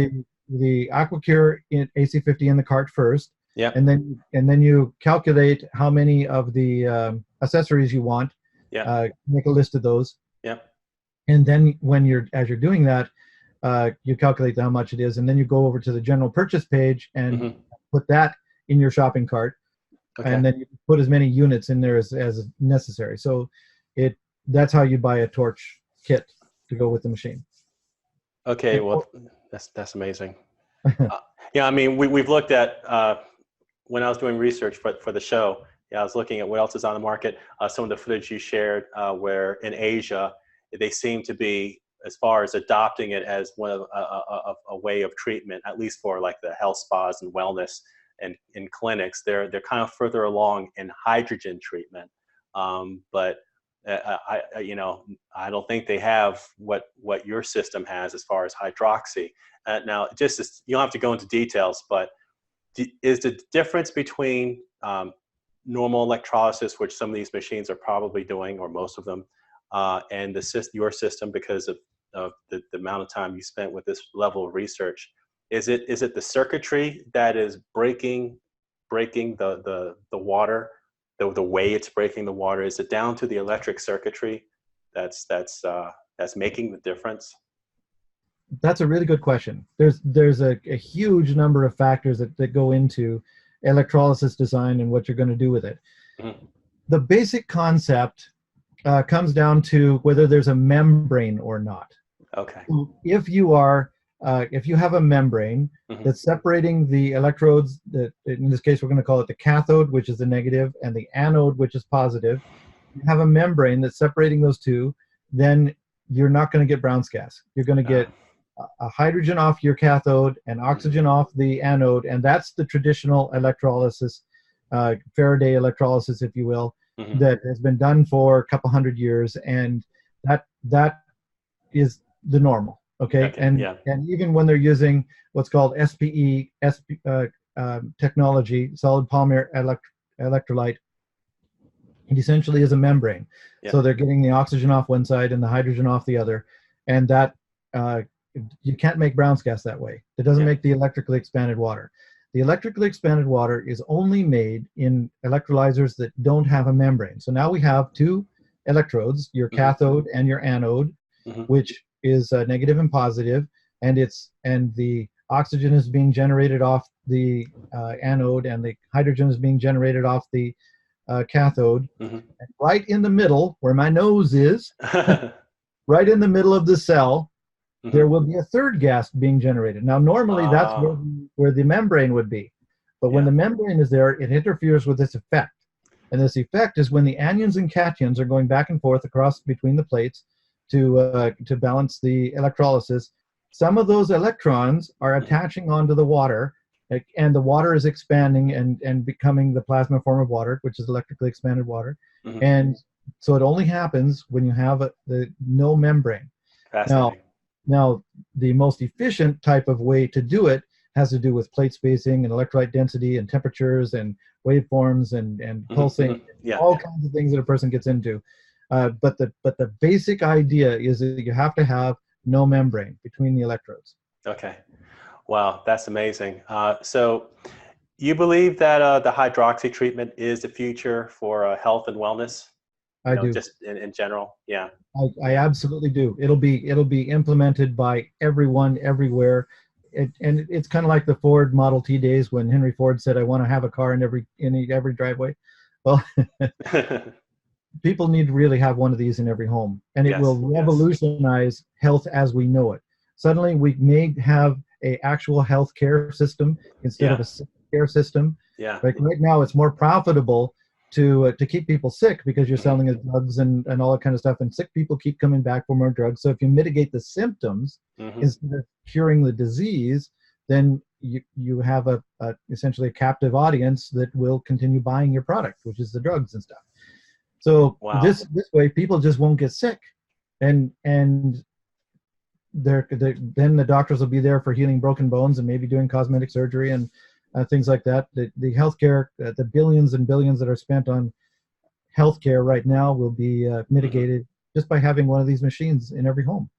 the AquaCure AC50 in the cart first, and then you calculate how many of the accessories you want. Make a list of those. And then as you're doing that, you calculate how much it is, and then you go over to the general purchase page and put that in your shopping cart, and then you put as many units in there as necessary. So that's how you buy a torch kit to go with the machine. Okay, well, that's amazing. Yeah, I mean, we've looked at when I was doing research for the show. Yeah, I was looking at what else is on the market. Some of the footage you shared, where in Asia they seem to be, as far as adopting it as one of a way of treatment, at least for like the health spas and wellness and in clinics, they're kind of further along in hydrogen treatment. But I don't think they have what your system has as far as hydroxy. Now, you don't have to go into details, but is the difference between normal electrolysis, which some of these machines are probably doing, or most of them, and your system, because of the amount of time you spent with this level of research, is it the circuitry that is breaking the water, the way it's breaking the water? Is it down to the electric circuitry that's making the difference? That's a really good question. There's a huge number of factors that go into electrolysis design and what you're going to do with it. The basic concept comes down to whether there's a membrane or not. Okay. If you have a membrane that's separating the electrodes, in this case we're going to call it the cathode, which is the negative, and the anode, which is positive. You have a membrane that's separating those two, then you're not going to get Brown's gas. You're going to get a hydrogen off your cathode and oxygen off the anode, and that's the traditional electrolysis, Faraday electrolysis, if you will, that has been done for a couple hundred years, and that is the normal. Okay. And even when they're using what's called SPE technology, solid polymer electrolyte, it essentially is a membrane. So they're getting the oxygen off one side and the hydrogen off the other, and that you can't make Brown's gas that way. It doesn't make the electrically expanded water. The electrically expanded water is only made in electrolyzers that don't have a membrane. So now we have two electrodes, your cathode and your anode, which is negative and positive, and the oxygen is being generated off the anode, and the hydrogen is being generated off the cathode. And right in the middle, where my nose is, right in the middle of the cell, there will be a third gas being generated. Now, normally that's where the membrane would be. But when the membrane is there, it interferes with this effect. And this effect is when the anions and cations are going back and forth across between the plates to balance the electrolysis. Some of those electrons are attaching onto the water, and the water is expanding and becoming the plasma form of water, which is electrically expanded water. And so it only happens when you have no membrane. Fascinating. Now, Now, the most efficient type of way to do it has to do with plate spacing and electrolyte density and temperatures and waveforms and pulsing, Yeah, all kinds of things that a person gets into. But the basic idea is that you have to have no membrane between the electrodes. okay. Wow, that's amazing. So you believe that the hydroxy treatment is the future for health and wellness? I do. Just in general? Yeah. I absolutely do. It'll be implemented by everyone everywhere. And it's kind of like the Ford Model T days when Henry Ford said, "I want to have a car in every driveway." Well, people need to really have one of these in every home, and it will revolutionize health as we know it. Suddenly, we may have a actual health care system instead of a sick care system. Yeah. Like right now, it's more profitable to keep people sick because you're selling drugs and all that kind of stuff, and sick people keep coming back for more drugs. So if you mitigate the symptoms instead of curing the disease, then you have essentially a captive audience that will continue buying your product, which is the drugs and stuff. So this way, people just won't get sick, and then the doctors will be there for healing broken bones and maybe doing cosmetic surgery and things like that. The healthcare, the billions and billions that are spent on healthcare right now will be mitigated just by having one of these machines in every home.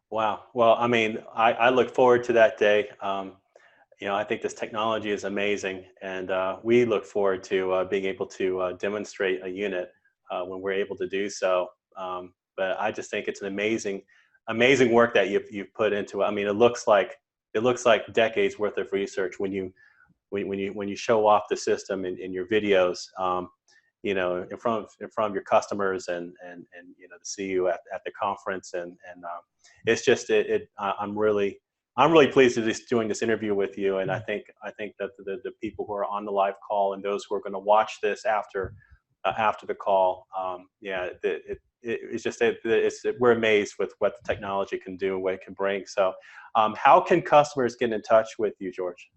Wow. Well, I mean, I look forward to that day. I think this technology is amazing, and we look forward to being able to demonstrate a unit when we're able to do so. But I just think it's an amazing work that you've put into it. I mean, it looks like decades worth of research when you show off the system in your videos, in front of your customers and to see you at the conference, and it's just I'm really pleased to be doing this interview with you, and I think that the people who are on the live call and those who are going to watch this after the call, it's just we're amazed with what the technology can do and what it can bring. So, how can customers get in touch with you, George?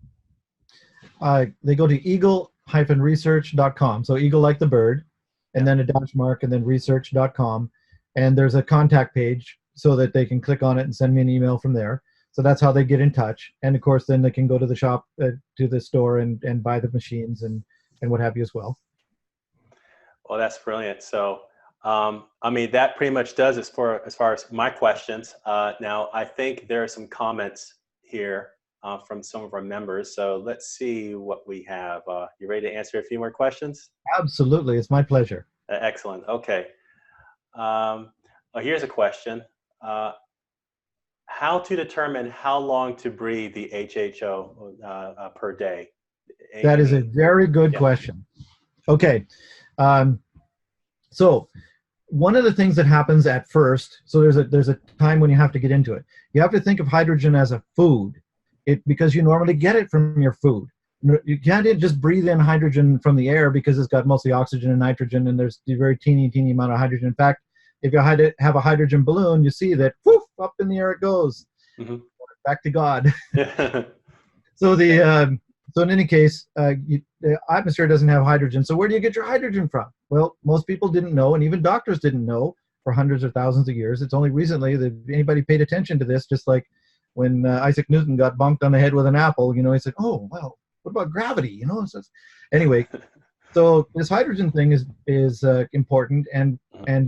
They go to eagle-research.com. So eagle like the bird, and then a dash mark, and then research.com. And there's a contact page so that they can click on it and send me an email from there. So that's how they get in touch. And of course, then they can go to the shop, to the store and buy the machines and what have you as well. Well, that's brilliant. So, I mean, that pretty much does as far as my questions. Now, I think there are some comments here from some of our members. So let's see what we have. You ready to answer a few more questions? Absolutely. It's my pleasure. Excellent. Okay. Here's a question. How to determine how long to breathe the HHO per day? That is a very good question. Okay. So one of the things that happens at first, so there's a time when you have to get into it. You have to think of hydrogen as a food, because you normally get it from your food. You can't just breathe in hydrogen from the air because it's got mostly oxygen and nitrogen, and there's a very teeny amount of hydrogen. In fact, if you have a hydrogen balloon, you see that whoof, up in the air it goes. Back to God. So in any case, the atmosphere doesn't have hydrogen. So where do you get your hydrogen from? Well, most people didn't know, and even doctors didn't know for hundreds or thousands of years. It's only recently that anybody paid attention to this, just like when Isaac Newton got bonked on the head with an apple, he said, "Oh, well, what about gravity?" Anyway, so this hydrogen thing is important, and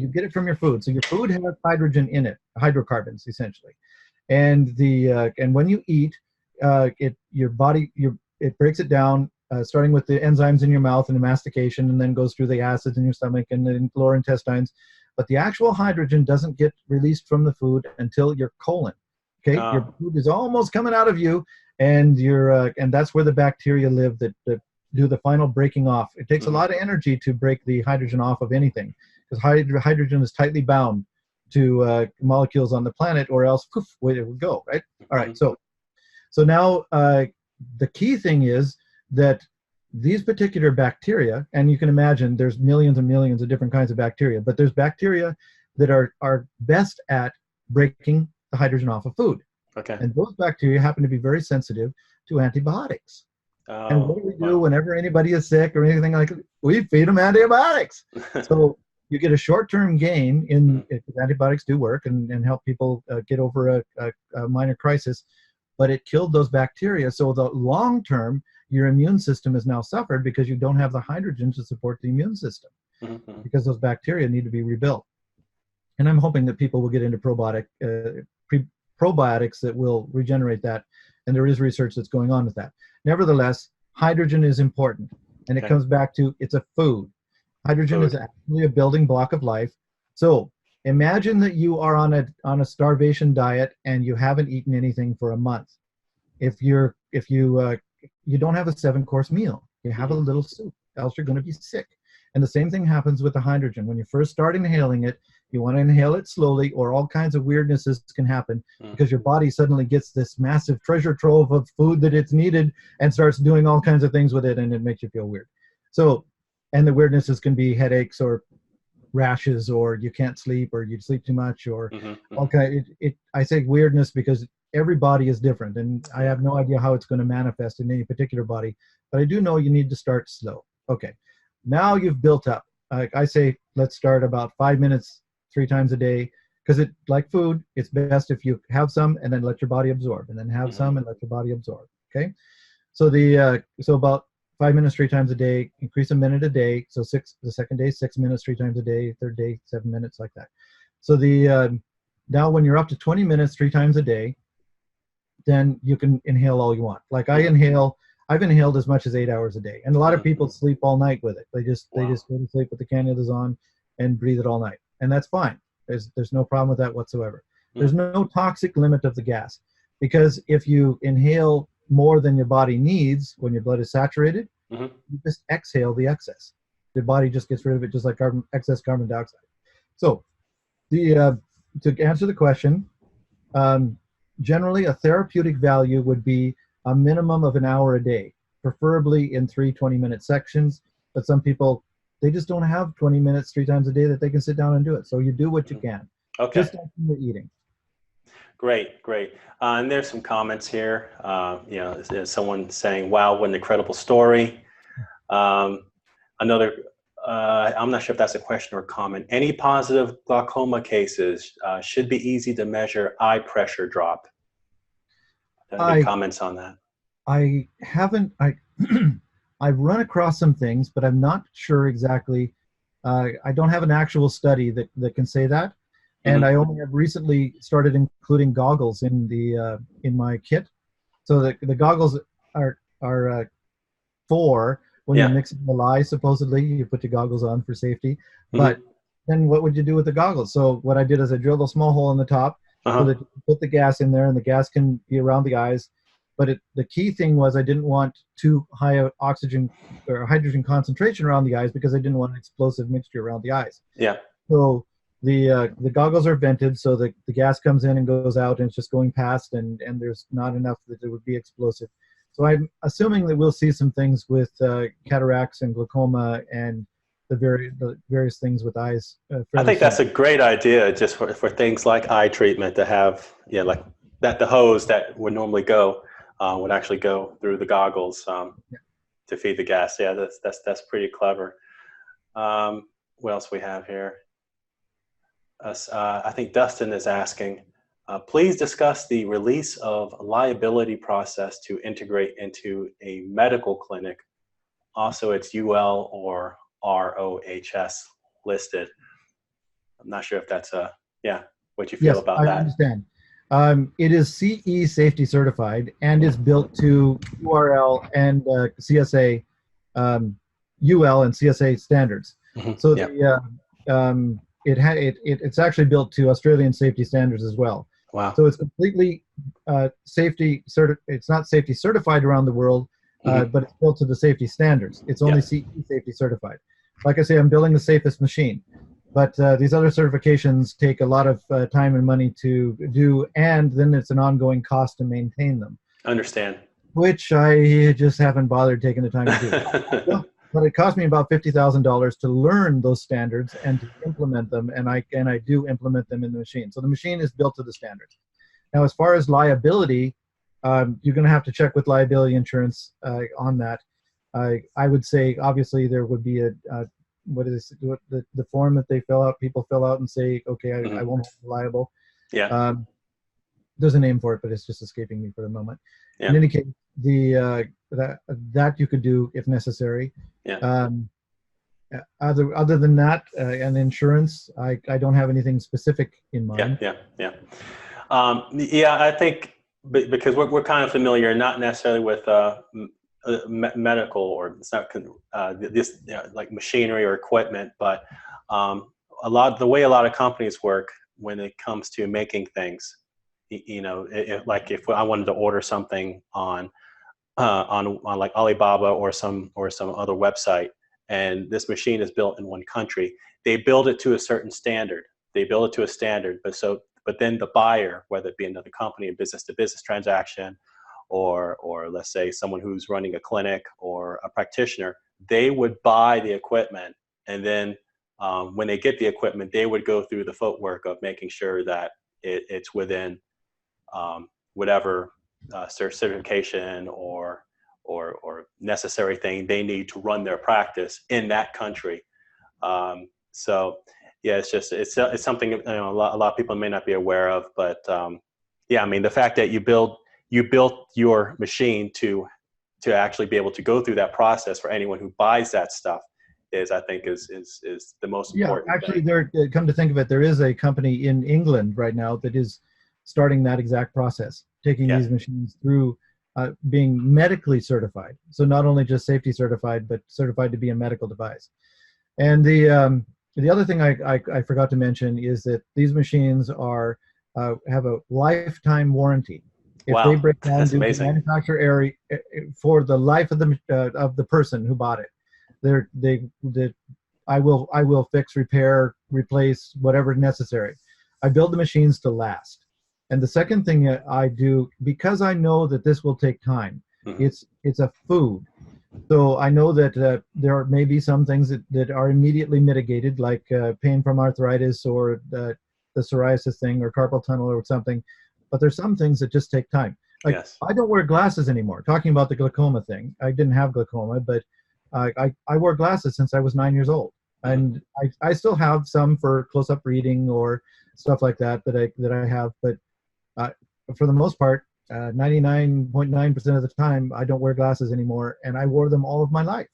you get it from your food. So your food has hydrogen in it, hydrocarbons essentially, and when you eat, your body it breaks it down, starting with the enzymes in your mouth and the mastication, and then goes through the acids in your stomach and the lower intestines. But the actual hydrogen doesn't get released from the food until your colon. Okay, your food is almost coming out of you, and and that's where the bacteria live that do the final breaking off. It takes a lot of energy to break the hydrogen off of anything, because hydrogen is tightly bound to molecules on the planet, or else poof, away it would go. Right. All right. So now the key thing is that these particular bacteria, and you can imagine there's millions and millions of different kinds of bacteria, but there's bacteria that are best at breaking the hydrogen off of food. Okay. And those bacteria happen to be very sensitive to antibiotics. And what do we do whenever anybody is sick or anything like that? We feed them antibiotics. So you get a short-term gain in if antibiotics do work and help people get over a minor crisis, but it killed those bacteria. So the long term, your immune system has now suffered because you don't have the hydrogen to support the immune system, because those bacteria need to be rebuilt. And I'm hoping that people will get into probiotics that will regenerate that. And there is research that's going on with that. Nevertheless, hydrogen is important. And it comes back to, it's a food. Hydrogen is actually a building block of life. So imagine that you are on a starvation diet and you haven't eaten anything for a month. If you don't have a 7-course meal, you have a little soup, else you're going to be sick. And the same thing happens with the hydrogen. When you first start inhaling it, you want to inhale it slowly, or all kinds of weirdnesses can happen because your body suddenly gets this massive treasure trove of food that it's needed and starts doing all kinds of things with it, and it makes you feel weird. So, and the weirdnesses can be headaches or rashes, or you can't sleep, or you sleep too much, or okay. I say weirdness because every body is different, and I have no idea how it's going to manifest in any particular body, but I do know you need to start slow. Okay, now you've built up. I say let's start about 5 minutes 3 times a day, because it, like food, it's best if you have some and then let your body absorb, and then have some and let your body absorb. Okay, so so about 5 minutes 3 times a day, increase a minute a day. So the second day, 6 minutes 3 times a day, third day, 7 minutes, like that. So now when you're up to 20 minutes 3 times a day, then you can inhale all you want. Like I've inhaled as much as 8 hours a day. And a lot of people sleep all night with it. They just go to sleep with the cannulas on and breathe it all night. And that's fine. There's no problem with that whatsoever. There's no toxic limit of the gas, because if you inhale more than your body needs when your blood is saturated, you just exhale the excess. The body just gets rid of it, just like excess carbon dioxide. So to answer the question, generally a therapeutic value would be a minimum of an hour a day, preferably in 3 20-minute sections. But some people, they just don't have 20 minutes 3 times a day that they can sit down and do it. So you do what you can. Okay. Just like you're eating. Great, great. And there's some comments here. You know, there's someone saying, wow, what an incredible story. Another, I'm not sure if that's a question or a comment. Any positive glaucoma cases should be easy to measure eye pressure drop. Any comments on that? I haven't, I've run across some things, but I'm not sure exactly. I don't have an actual study that can say that. And I only have recently started including goggles in my kit. So the goggles are for when you're mixing the lye, supposedly. You put your goggles on for safety. But then what would you do with the goggles? So what I did is I drilled a small hole in the top so that you put the gas in there, and the gas can be around the eyes. But the key thing was I didn't want too high of oxygen or hydrogen concentration around the eyes, because I didn't want an explosive mixture around the eyes. Yeah. So the goggles are vented, so the gas comes in and goes out, and it's just going past, and there's not enough that it would be explosive. So I'm assuming that we'll see some things with cataracts and glaucoma and the various things with eyes. I think that's a great idea, just for things like eye treatment, to have like that the hose that would normally go would actually go through the goggles to feed the gas. Yeah, that's pretty clever. What else we have here? I think Dustin is asking, please discuss the release of liability process to integrate into a medical clinic. Also, it's UL or ROHS listed. I'm not sure if that's what you feel about that. I understand. It is CE safety certified and is built to URL and CSA, UL and CSA standards. So it's actually built to Australian safety standards as well. Wow. So it's completely it's not safety certified around the world, but it's built to the safety standards. It's only CE safety certified. Like I say, I'm building the safest machine, but these other certifications take a lot of time and money to do, and then it's an ongoing cost to maintain them. Understand. Which I just haven't bothered taking the time to do. But it cost me about $50,000 to learn those standards and to implement them, and I do implement them in the machine. So the machine is built to the standards. Now, as far as liability, you're going to have to check with liability insurance on that. I would say, obviously, there would be what is it, the form that they fill out, people fill out and say, okay, I won't be liable. Yeah. There's a name for it, but it's just escaping me for the moment. Yeah. In any case, that you could do if necessary. Yeah. Other than that, and insurance, I don't have anything specific in mind. Yeah. I think because we're kind of familiar, not necessarily with medical, or it's not this like machinery or equipment, but the way a lot of companies work when it comes to making things. Like if I wanted to order something on like Alibaba or some other website, and this machine is built in one country, they build it to a certain standard. But then the buyer, whether it be another company, a business-to-business transaction, or let's say someone who's running a clinic or a practitioner, they would buy the equipment, and then when they get the equipment, they would go through the footwork of making sure that it's within whatever certification or necessary thing they need to run their practice in that country. So yeah, it's something a lot of people may not be aware of, but yeah, I mean, the fact that you built your machine to actually be able to go through that process for anyone who buys that stuff I think is the most important. Yeah, actually, come to think of it, there is a company in England right now that is starting that exact process, taking these machines through being medically certified. So not only just safety certified, but certified to be a medical device. And the other thing I forgot to mention is that these machines have a lifetime warranty. If they break down due to manufacturer error for the life of the person who bought it, I will fix, repair, replace, whatever necessary. I build the machines to last. And the second thing that I do, because I know that this will take time, it's a food. So I know that there may be some things that are immediately mitigated, like pain from arthritis or the psoriasis thing or carpal tunnel or something. But there's some things that just take time. Like I don't wear glasses anymore. Talking about the glaucoma thing, I didn't have glaucoma, but I wore glasses since I was 9 years old. And I still have some for close-up reading or stuff like that I have. But for the most part, 99.9% of the time, I don't wear glasses anymore, and I wore them all of my life.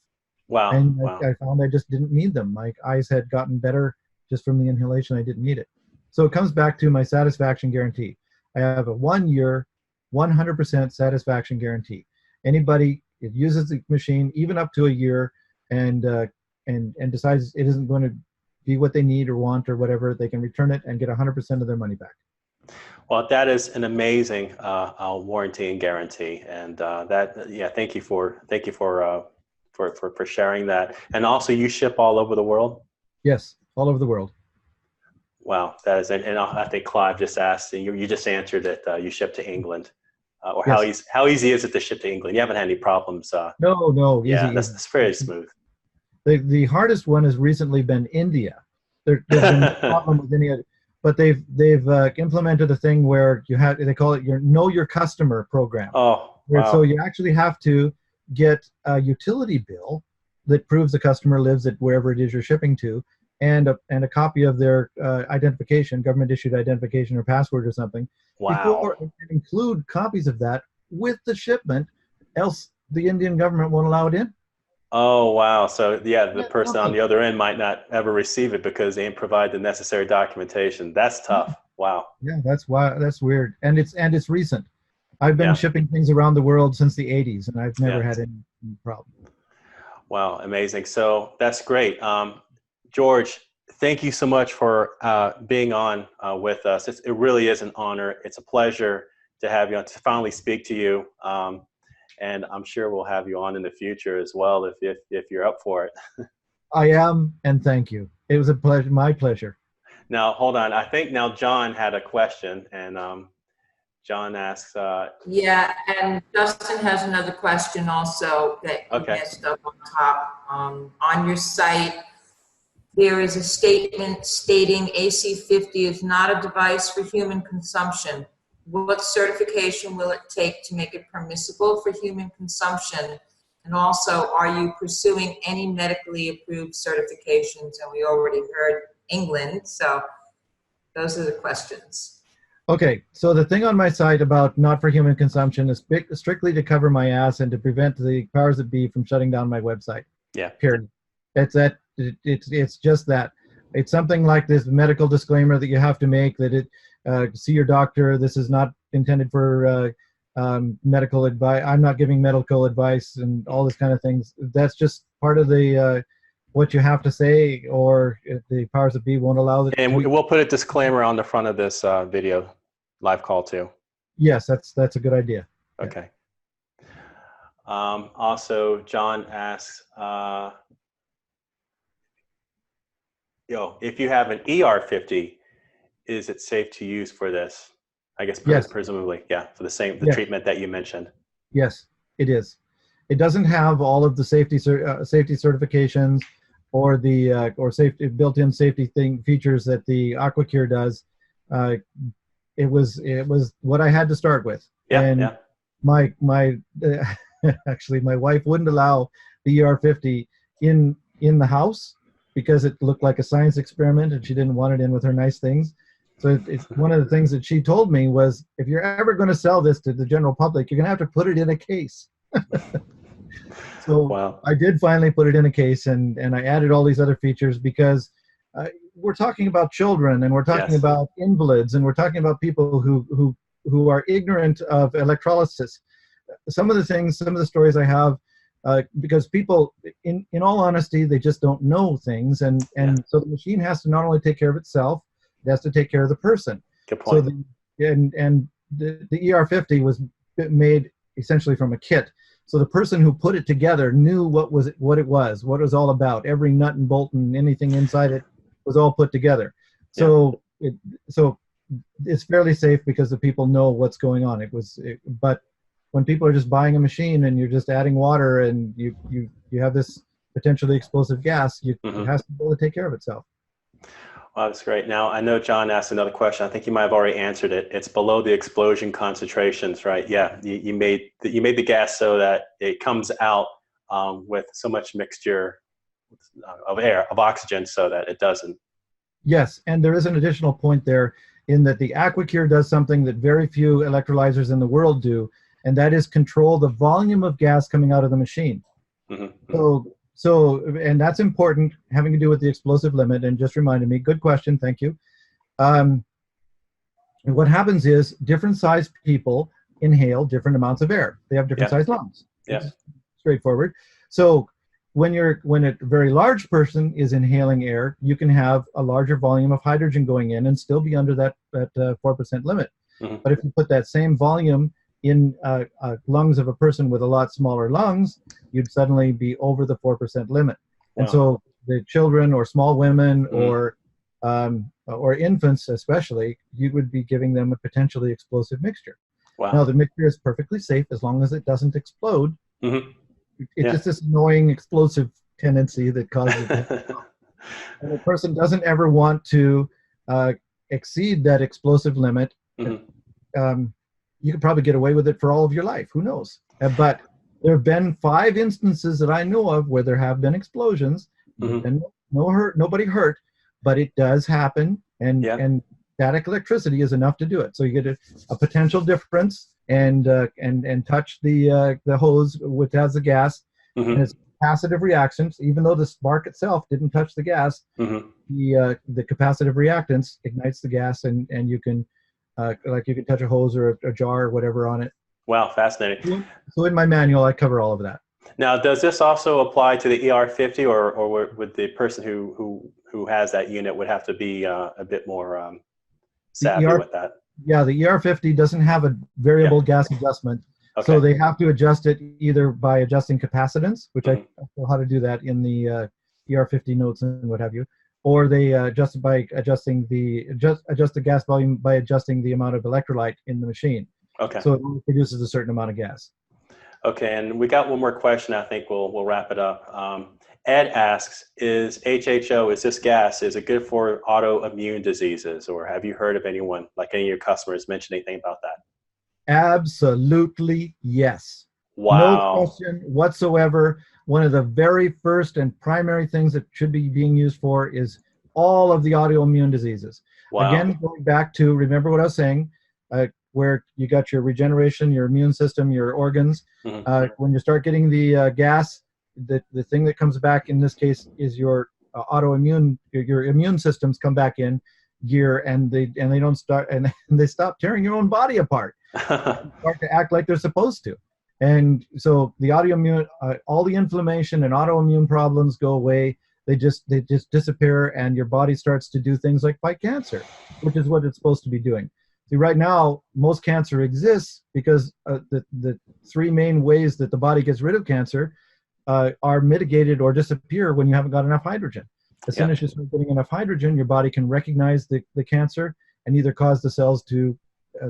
Wow. And I found I just didn't need them. My eyes had gotten better just from the inhalation. I didn't need it. So it comes back to my satisfaction guarantee. I have a 1 year, 100% satisfaction guarantee. Anybody that uses the machine, even up to a year, and decides it isn't going to be what they need or want or whatever, they can return it and get 100% of their money back. Well, that is an amazing warranty and guarantee, and thank you for sharing that. And also, you ship all over the world? Yes, all over the world. Wow, that is, and I think Clive just asked, and you just answered that you ship to England, or how easy is it to ship to England? You haven't had any problems? No, yeah, easy. That's very smooth. The hardest one has recently been India. There's been no problem with any other. But they've implemented a thing where they call it your Know Your Customer program. Oh, wow. So you actually have to get a utility bill that proves the customer lives at wherever it is you're shipping to, and a copy of their identification, government issued identification or password or something. Wow. Before, and include copies of that with the shipment, else the Indian government won't allow it in. Oh, wow. So the person on the other end might not ever receive it because they didn't provide the necessary documentation. That's tough. Wow. Yeah, that's weird. And it's recent. I've been shipping things around the world since the 80s, and I've never had any problem. Wow, amazing. So that's great. George, thank you so much for being on with us. It really is an honor. It's a pleasure to have you on, to finally speak to you. And I'm sure we'll have you on in the future as well if you're up for it. I am, and thank you. It was a pleasure, my pleasure. Now, hold on. I think now John had a question, and John asks. Yeah, and Justin has another question also that he messed up on top. On your site, there is a statement stating AC50 is not a device for human consumption. What certification will it take to make it permissible for human consumption? And also, are you pursuing any medically approved certifications? And we already heard England, so those are the questions. Okay, so the thing on my site about not for human consumption is strictly to cover my ass and to prevent the powers that be from shutting down my website. Yeah. Period. It's just that. It's something like this medical disclaimer that you have to make that see your doctor. This is not intended for medical advice. I'm not giving medical advice and all this kind of things. That's just part of the what you have to say, or the powers that be won't allow it. And we'll put a disclaimer on the front of this video live call too. Yes, that's a good idea. Okay. Also, John asks, if you have an ER50, is it safe to use for this? I guess yes. Presumably, yeah, for the yes. treatment that you mentioned. Yes, it is. It doesn't have all of the safety certifications or the safety built-in safety features that the AquaCure does. It was what I had to start with. Yeah, and yeah. My actually my wife wouldn't allow the ER50 in the house because it looked like a science experiment and she didn't want it in with her nice things. So it's one of the things that she told me was, if you're ever going to sell this to the general public, you're going to have to put it in a case. So wow. I did finally put it in a case, and I added all these other features because we're talking about children, and we're talking yes. about invalids, and we're talking about people who are ignorant of electrolysis. Some of the stories I have, because people, in all honesty, they just don't know things, and so the machine has to not only take care of itself, it has to take care of the person. Good point. So the ER50 was made essentially from a kit. So the person who put it together knew what it was all about. Every nut and bolt and anything inside it was all put together. So it's fairly safe because the people know what's going on. But when people are just buying a machine and you're just adding water and you have this potentially explosive gas, it has to be able to take care of itself. Wow, that's great. Now, I know John asked another question. I think you might have already answered it. It's below the explosion concentrations, right? Yeah, you made the gas so that it comes out with so much mixture of oxygen so that it doesn't. Yes, and there is an additional point there in that the AquaCure does something that very few electrolyzers in the world do, and that is control the volume of gas coming out of the machine. So, and that's important, having to do with the explosive limit, and just reminded me, good question, thank you. And what happens is different sized people inhale different amounts of air. They have different sized lungs. Yeah. Straightforward. So when a very large person is inhaling air, you can have a larger volume of hydrogen going in and still be under that 4% limit. But if you put that same volume in lungs of a person with a lot smaller lungs, you'd suddenly be over the 4% limit. Wow. And so the children or small women or infants especially, you would be giving them a potentially explosive mixture. Wow. Now the mixture is perfectly safe as long as it doesn't explode. It's just this annoying explosive tendency that causes it. And the person doesn't ever want to exceed that explosive limit. You could probably get away with it for all of your life. Who knows? But there have been 5 instances that I know of where there have been explosions. And nobody hurt, but it does happen. And static electricity is enough to do it. So you get a potential difference, and touch the hose which has the gas, and it's capacitive reactions. Even though the spark itself didn't touch the gas, the capacitive reactance ignites the gas, and you can. Like you can touch a hose or a jar or whatever on it. Wow, fascinating. So in my manual, I cover all of that. Now, does this also apply to the ER50, or would the person who has that unit would have to be a bit more savvy with that? Yeah, the ER50 doesn't have a variable gas adjustment. Okay. So they have to adjust it either by adjusting capacitance, which I know how to do that in the ER50 notes and what have you, or they adjust it by adjust the gas volume by adjusting the amount of electrolyte in the machine. Okay. So it produces a certain amount of gas. Okay, and we got one more question. I think we'll wrap it up. Ed asks, is HHO, this gas, is it good for autoimmune diseases? Or have you heard of anyone, like any of your customers, mention anything about that? Absolutely yes. No Wow. question whatsoever. One of the very first and primary things that should be being used for is all of the autoimmune diseases. Wow. Again, going back to, remember what I was saying, where you got your regeneration, your immune system, your organs. When you start getting the gas, the thing that comes back in this case is your autoimmune, your immune systems come back in gear, and they don't start, and they stop tearing your own body apart. Start to act like they're supposed to. And so the autoimmune, all the inflammation and autoimmune problems go away. They just disappear, and your body starts to do things like fight cancer, which is what it's supposed to be doing. See, right now, most cancer exists because the three main ways that the body gets rid of cancer are mitigated or disappear when you haven't got enough hydrogen. As soon as you start getting enough hydrogen, your body can recognize the cancer and either cause the cells to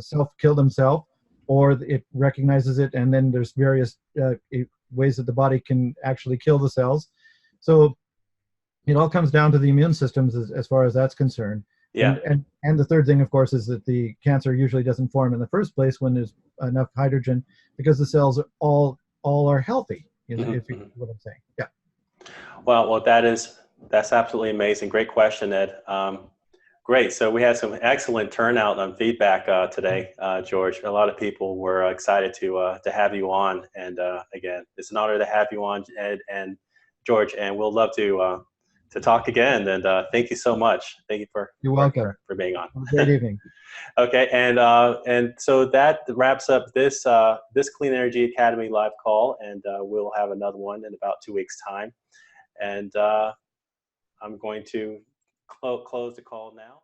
self-kill themselves, or it recognizes it, and then there's various ways that the body can actually kill the cells. So it all comes down to the immune systems as far as that's concerned. Yeah. And the third thing, of course, is that the cancer usually doesn't form in the first place when there's enough hydrogen, because the cells all are healthy. If you know what I'm saying. Yeah. Well, that's absolutely amazing. Great question, Ed. Great. So we had some excellent turnout on feedback today, George. A lot of people were excited to have you on, and again, it's an honor to have you on, Ed and George, and we'll love to talk again. And thank you so much. Thank you for being on. Have a great evening. Okay, and so that wraps up this Clean Energy Academy live call, and we'll have another one in about 2 weeks' time. And I'm going to close the call now.